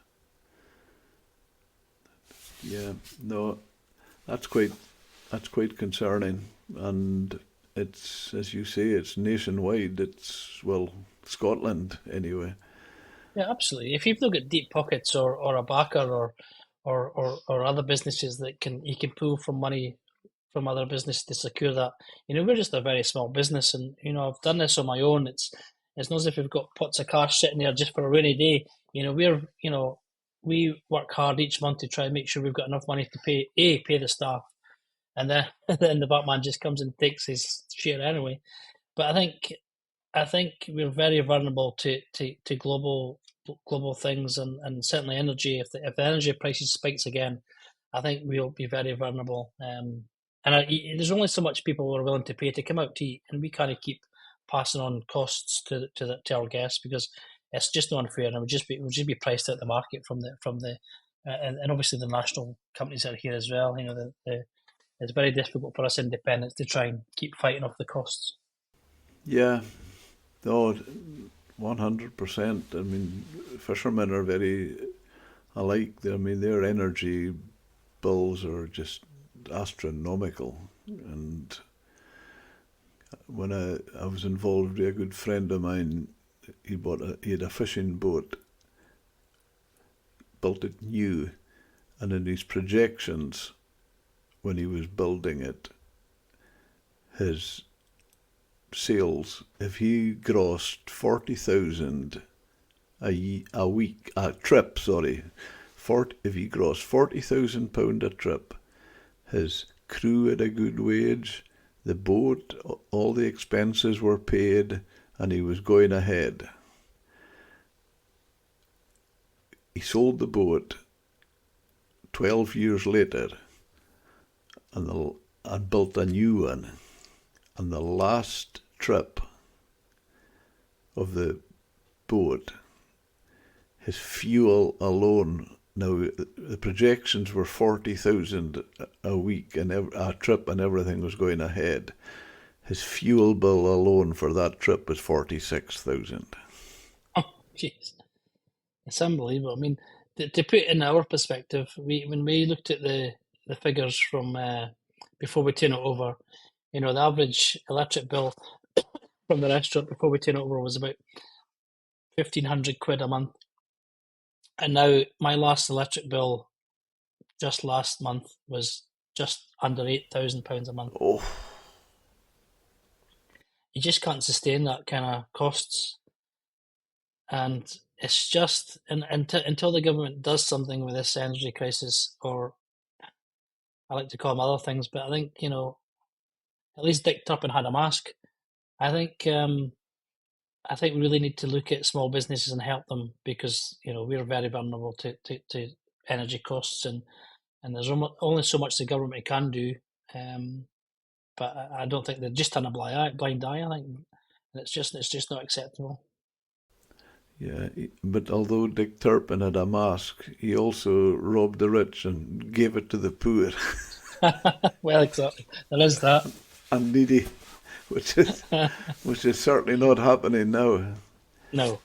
Yeah, no, that's quite that's quite concerning, and it's, as you say, it's nationwide. It's, well, Scotland anyway. Yeah, absolutely. If you've not got deep pockets, or a backer, or other businesses that you can pull from money from other businesses to secure that, you know, we're just a very small business, and you know, I've done this on my own. It's not as if we've got pots of cash sitting there just for a rainy day. You know, we work hard each month to try and make sure we've got enough money to pay the staff, and then then the Batman just comes and takes his share anyway. But I think we're very vulnerable to global things, and certainly energy. If the energy prices spikes again, I think we'll be very vulnerable. And there's only so much people are willing to pay to come out to eat, and we kind of keep passing on costs to our guests, because it's just not unfair, and it would just be priced out the market and obviously the national companies are here as well. You know, it's very difficult for us independents to try and keep fighting off the costs. Yeah, no, 100%. I mean, fishermen are very alike. I mean, their energy bills are just astronomical. And when I was involved with a good friend of mine, he had a fishing boat, built it new, and in his projections when he was building it, his sales, if he grossed 40,000 a trip, sorry. If he grossed £40,000 a trip, his crew had a good wage, the boat, all the expenses were paid, and he was going ahead. He sold the boat 12 years later and built a new one. And the last trip of the boat, his fuel alone, now the projections were 40,000 a week and a trip, and everything was going ahead. His fuel bill alone for that trip was 46,000. Oh, jeez. It's unbelievable. I mean, to put it in our perspective, when we looked at the figures from before we turn it over, the average electric bill from the restaurant before we turn it over was about £1,500 a month. And now my last electric bill just last month was just under £8,000 a month. Oh. You just can't sustain that kind of costs. And it's just, until the government does something with this energy crisis, or I like to call them other things, but I think, at least Dick Turpin had a mask. I think we really need to look at small businesses and help them, because, we're very vulnerable to energy costs, and there's only so much the government can do. But I don't think they're just on a blind eye. I think it's just not acceptable. Yeah, but although Dick Turpin had a mask, he also robbed the rich and gave it to the poor. Well, exactly. There is that. And needy, which is certainly not happening now. No.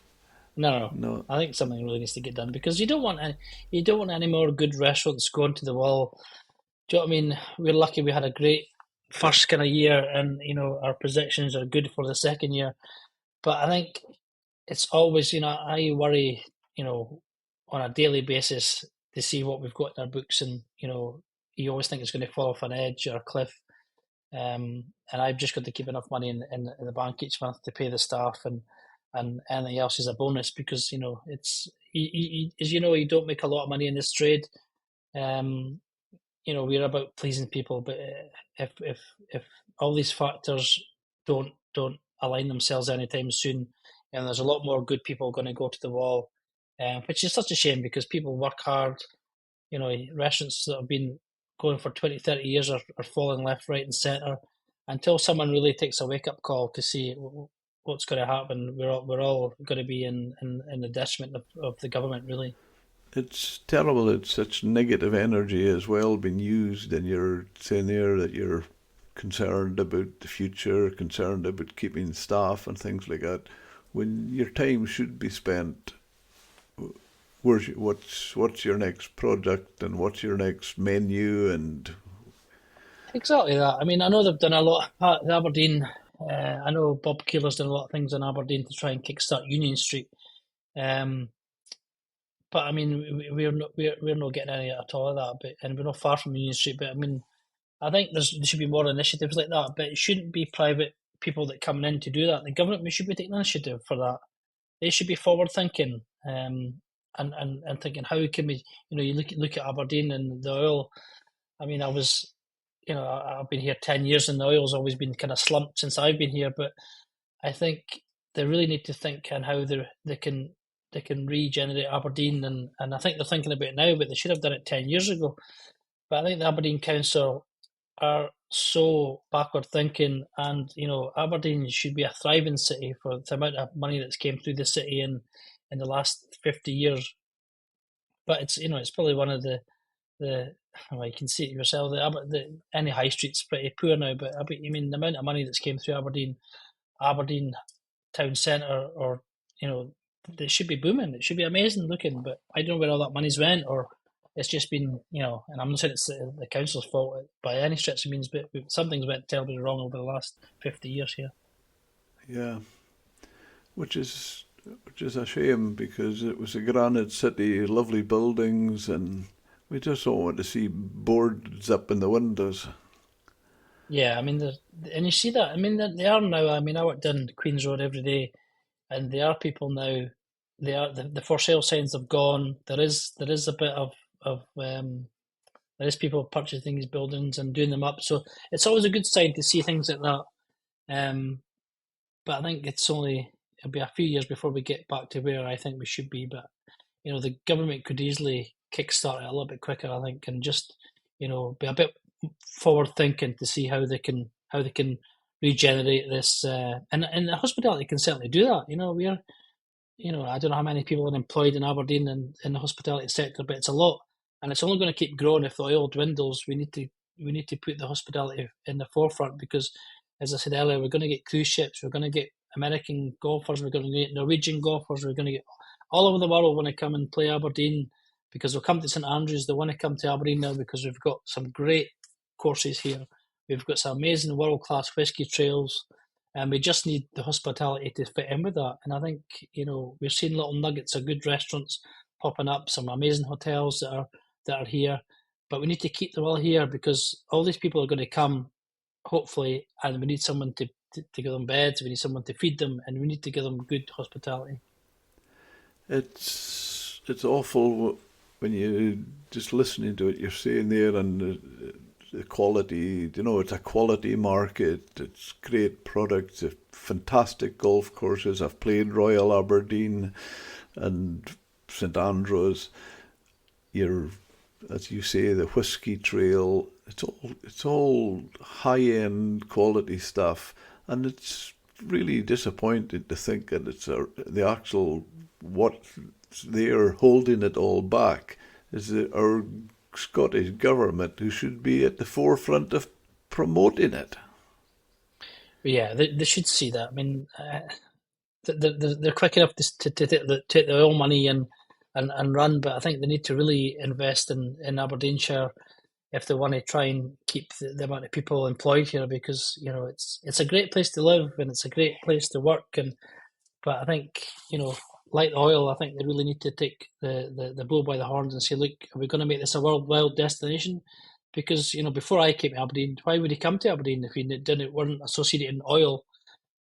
I think something really needs to get done, because you don't want any more good restaurants going to the wall. Do you know what I mean? We're lucky we had a great first kind of year, and our projections are good for the second year. But I think it's always, I worry, on a daily basis to see what we've got in our books, and you always think it's going to fall off an edge or a cliff. And I've just got to keep enough money in the bank each month to pay the staff, and anything else is a bonus, because it's as you don't make a lot of money in this trade. We're about pleasing people, but if all these factors don't align themselves anytime soon, and there's a lot more good people going to go to the wall, which is such a shame, because people work hard. Restaurants that have been going for 20, 30 years are falling left, right, and centre, until someone really takes a wake up call to see what's going to happen. We're all going to be in the detriment of the government, really. It's terrible. It's such negative energy as well being used, and you're saying there that you're concerned about the future, concerned about keeping staff and things like that, when your time should be spent. What's your next project, and what's your next menu, and Exactly that. I mean, I know they've done a lot at Aberdeen. I know Bob Keeler's done a lot of things in Aberdeen to try and kickstart Union Street. But I mean, we're not getting any at all of that. And we're not far from Union Street. But I mean, I think there should be more initiatives like that. But it shouldn't be private people that coming in to do that. The government should be taking initiative for that. They should be forward thinking, and thinking, how can we, you look at Aberdeen and the oil. I mean, I've been here 10 years, and the oil's always been kind of slumped since I've been here. But I think they really need to think on how they can regenerate Aberdeen, and I think they're thinking about it now, but they should have done it 10 years ago. But I think the Aberdeen Council are so backward thinking, and Aberdeen should be a thriving city for the amount of money that's came through the city in the last 50 years. But it's probably one of the well, you can see it yourself. Any high street's pretty poor now, but I mean the amount of money that's came through Aberdeen town centre, or it should be booming. It should be amazing looking, but I don't know where all that money's went, or it's just been, and I'm not saying it's the council's fault by any stretch of means, but something's went terribly wrong over the last 50 years here. Yeah, which is a shame, because it was a granite city, lovely buildings, and we just don't want to see boards up in the windows. Yeah, I mean, and you see that. I mean, they are now. I mean, I work down Queen's Road every day, and there are people now the for sale signs have gone. There is a bit of there is people purchasing these buildings and doing them up. So it's always a good sign to see things like that. But I think it'll be a few years before we get back to where I think we should be. But the government could easily kickstart it a little bit quicker, I think, and just be a bit forward thinking to see how they can regenerate this. And the hospitality can certainly do that. We're I don't know how many people are employed in Aberdeen and in the hospitality sector, but it's a lot, and it's only going to keep growing if the oil dwindles. We need to put the hospitality in the forefront because, as I said earlier, we're going to get cruise ships, we're going to get American golfers, we're going to get Norwegian golfers, we're going to get all over the world want to come and play Aberdeen because they'll come to St Andrews. They want to come to Aberdeen now because we've got some great courses here. We've got some amazing world-class whisky trails, and we just need the hospitality to fit in with that. And I think, we're seeing little nuggets of good restaurants popping up, some amazing hotels that are here, but we need to keep them all here because all these people are going to come, hopefully, and we need someone to give them beds, we need someone to feed them, and we need to give them good hospitality. It's awful when you just listening to what you're saying there, and the quality. It's a quality market. It's great products. Fantastic golf courses. I've played Royal Aberdeen and St Andrews. As you say, the Whisky Trail. It's all high end quality stuff, and it's really disappointing to think that it's the actual what's there holding it all back is our Scottish government, who should be at the forefront of promoting it. Yeah, they should see that. I mean, they're quick enough to take the oil money and run, but I think they need to really invest in Aberdeenshire if they want to try and keep the amount of people employed here, because it's a great place to live and it's a great place to work. But I think like oil, I think they really need to take the bull by the horns and say, look, are we going to make this a worldwide destination? Because before I came to Aberdeen, why would he come to Aberdeen if he weren't associated in oil?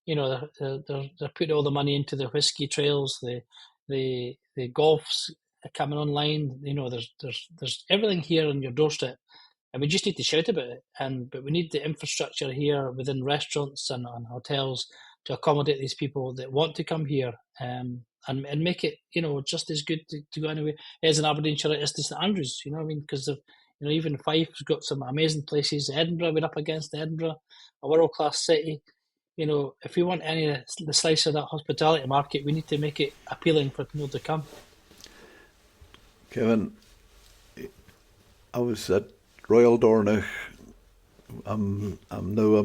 They're putting all the money into the whisky trails, the golfs coming online. There's everything here on your doorstep, and we just need to shout about it. But we need the infrastructure here within restaurants and hotels to accommodate these people that want to come here, and make it just as good to go anywhere as in Aberdeenshire as to St Andrews. Because even Fife's got some amazing places. Edinburgh, we're up against Edinburgh, a world class city. If we want any of the slice of that hospitality market, we need to make it appealing for people to come. Kevin, I was at Royal Dornoch. I'm now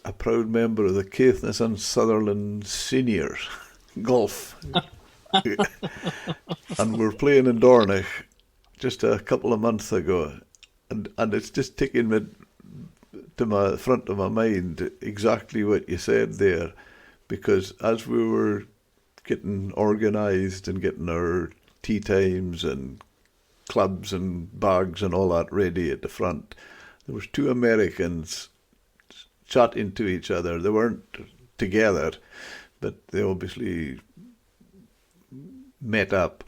a proud member of the Caithness and Sutherland Senior Golf. And we're playing in Dornoch just a couple of months ago, and it's just taken me to my front of my mind exactly what you said there, because as we were getting organised and getting our tea times and clubs and bags and all that ready at the front, there was two Americans chatting to each other. They weren't together, but they obviously met up,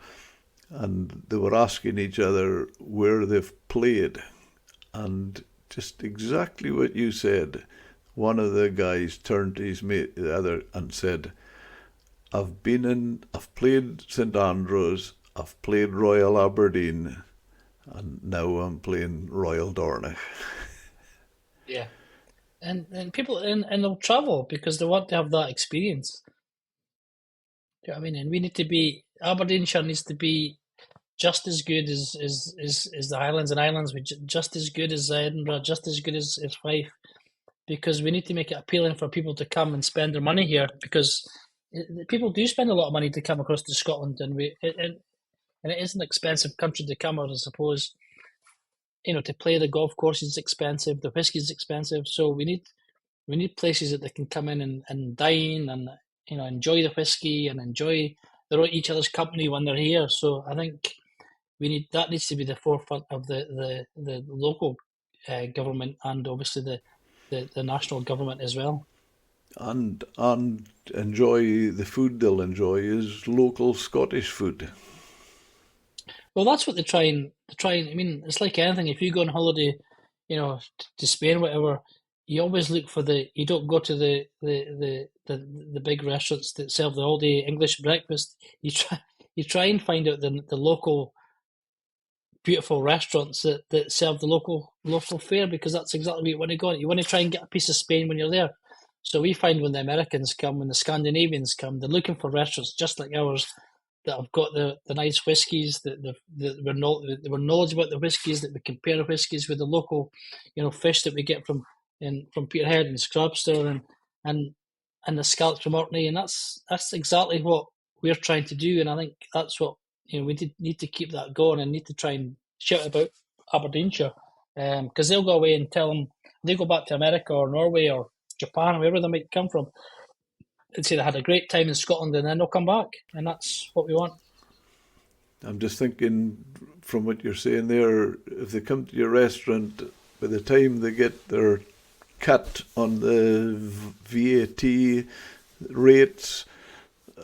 and they were asking each other where they've played, and just exactly what you said. One of the guys turned to his mate, the other, and said, I've played St Andrews, I've played Royal Aberdeen, and now I'm playing Royal Dornoch. Yeah. And people and they'll travel because they want to have that experience. Do you know what I mean? And we need to be Aberdeenshire needs to be just as good as the Highlands and Islands, just as good as Edinburgh, just as good as Fife, because we need to make it appealing for people to come and spend their money here, because people do spend a lot of money to come across to Scotland, and it is an expensive country to come, I suppose. To play the golf course is expensive, the whiskey is expensive, so we need places that they can come in and dine and enjoy the whiskey and enjoy each other's company when they're here. So I think that needs to be the forefront of the local government, and obviously the national government as well. and enjoy the food they'll enjoy is local Scottish food. Well, that's what they try and. I mean, it's like anything. If you go on holiday, to Spain, whatever, you always look for the. You don't go to the big restaurants that serve the all day English breakfast. You try and find out the local beautiful restaurants that serve the local fare, because that's exactly what you want to go. You want to try and get a piece of Spain when you're there. So we find when the Americans come, when the Scandinavians come, they're looking for restaurants just like ours that have got the nice whiskies, that we're knowledge about the whiskies, that we compare the whiskies with the local, fish that we get from Peterhead and Scrabster and and the scallops from Orkney, and that's exactly what we're trying to do, and I think that's what we need to keep that going and need to try and shout about Aberdeenshire, because they'll go away and tell them they go back to America or Norway or Japan or wherever they might come from and say they had a great time in Scotland, and then they'll come back, and that's what we want. I'm just thinking from what you're saying there, if they come to your restaurant, by the time they get their cut on the VAT rates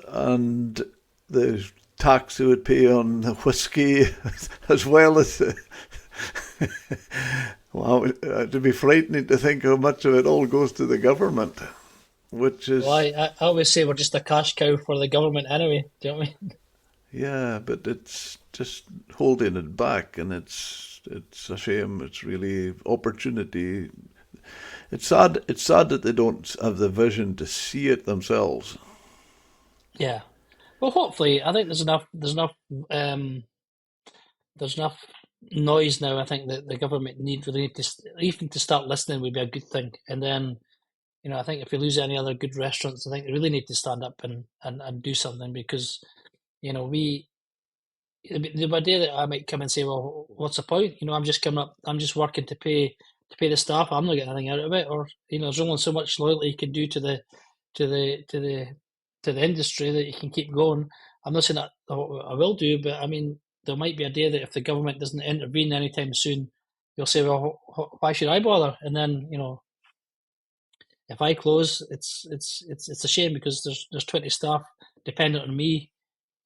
and the tax they would pay on the whiskey, as well as wow, it'd be frightening to think how much of it all goes to the government, which Well, is I always say we're just a cash cow for the government anyway. Do you know what I mean? yeah, but it's just holding it back, and it's a shame. It's really opportunity. It's sad. It's sad that they don't have the vision to see it themselves. Yeah. Well, hopefully, I think um, there's enough noise now. I think that the government really need to even to start listening would be a good thing. And then, I think if we lose any other good restaurants, I think they really need to stand up and do something, because we the idea that I might come and say, well, what's the point? I'm just coming up, I'm just working to pay the staff. I'm not getting anything out of it, or there's only so much loyalty you can do to the to the to the industry that you can keep going. I'm not saying that I will do, but I mean there might be a day that if the government doesn't intervene anytime soon, you'll say, well, why should I bother? And then if I close, it's a shame, because there's 20 staff dependent on me,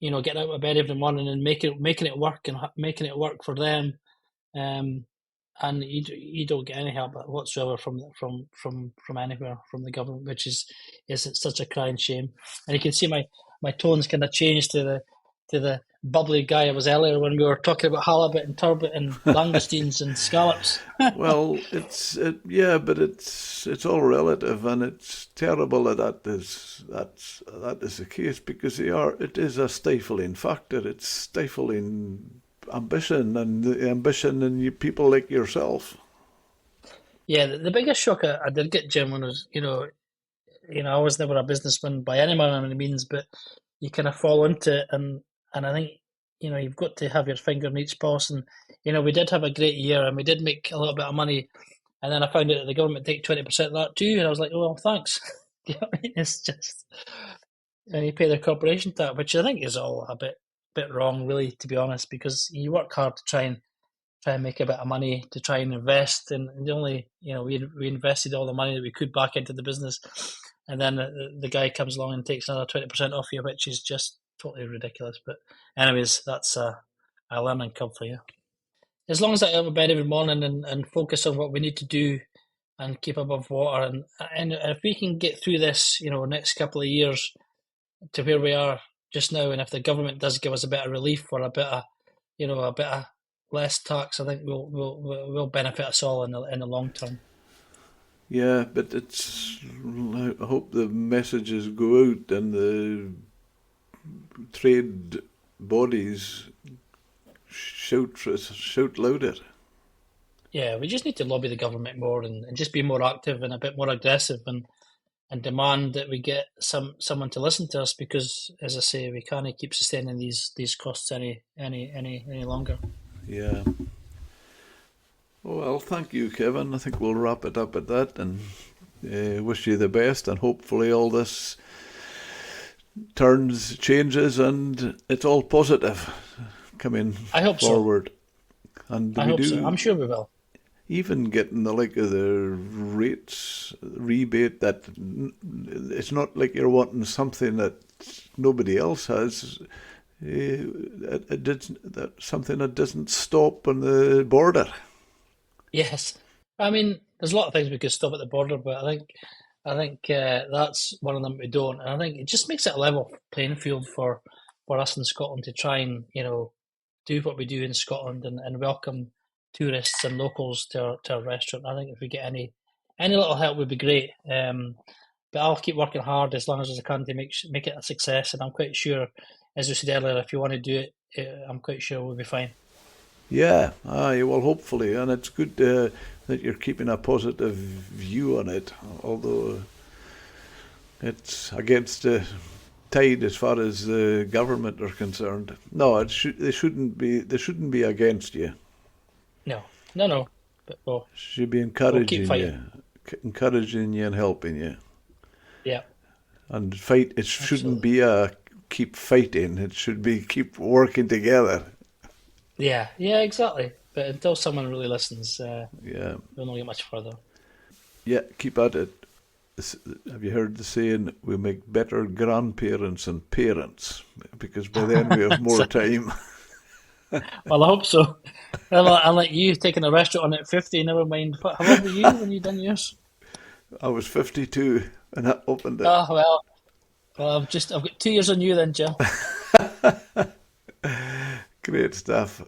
getting out of bed every morning and making it work and making it work for them. Um, and you don't get any help whatsoever from anywhere from the government, which is such a crying shame. And you can see my tones kind of changed to the bubbly guy I was earlier when we were talking about halibut and turbot and langoustines and scallops. Well, yeah, but it's all relative, and it's terrible that is the case, because it is a stifling factor. It's stifling ambition, and the ambition in people like yourself. Yeah, the biggest shock I did get, Jim, when I was, I was never a businessman by any manner of means, but you kind of fall into it, and I think you've got to have your finger in each pulse, and we did have a great year, and we did make a little bit of money, and then I found out that the government take 20% of that too, and I was like, oh, well, thanks. You know what I mean? It's just, and you pay the corporation tax, which I think is all a bit wrong, really, to be honest, because you work hard to try and make a bit of money to try and invest. And the only, we invested all the money that we could back into the business. And then the guy comes along and takes another 20% off you, which is just totally ridiculous. But anyways, that's a learning curve for you. As long as I have a bed every morning and focus on what we need to do and keep above water. And if we can get through this, next couple of years to where we are just now, and if the government does give us a bit of relief or a bit of less tax, I think will benefit us all in the long term. Yeah, but I hope the messages go out and the trade bodies shout louder. Yeah, we just need to lobby the government more and just be more active and a bit more aggressive and demand that we get someone to listen to us, because, as I say, we can't keep sustaining these costs any longer. Yeah. Well, thank you, Kevin. I think we'll wrap it up at that, and wish you the best, and hopefully all this changes, and it's all positive coming I hope forward. so. And I hope so. I'm sure we will. even getting the like of the rates rebate, that it's not like you're wanting something that nobody else has. That's something that doesn't stop on the border. Yes, I mean, there's a lot of things we could stop at the border, but I think that's one of them we don't. And I think it just makes it a level playing field for us in Scotland to try and do what we do in Scotland and welcome tourists and locals to our restaurant. I think if we get any little help would be great. But I'll keep working hard as long as I can to make it a success. And I'm quite sure, as we said earlier, if you want to do it, I'm quite sure we'll be fine. Yeah, aye, well, hopefully, and it's good that you're keeping a positive view on it, although it's against the tide as far as the government are concerned. No, they shouldn't be against you. No, no, no. But Should be we'll keep encouraging you and helping you. Yeah, And fight. It shouldn't absolutely. be a keep fighting. It should be keep working together. Yeah, yeah, exactly. But until someone really listens, Yeah, we'll not get much further. yeah. Keep at it. Have you heard the saying? We make better grandparents and parents because by then we have more So, time. well, I hope so. I'll let you taking a restaurant at 50. Never mind. How old were you when you done yours? I was 52 and I opened it. Oh well, I've got 2 years on you then, Jill. Great stuff.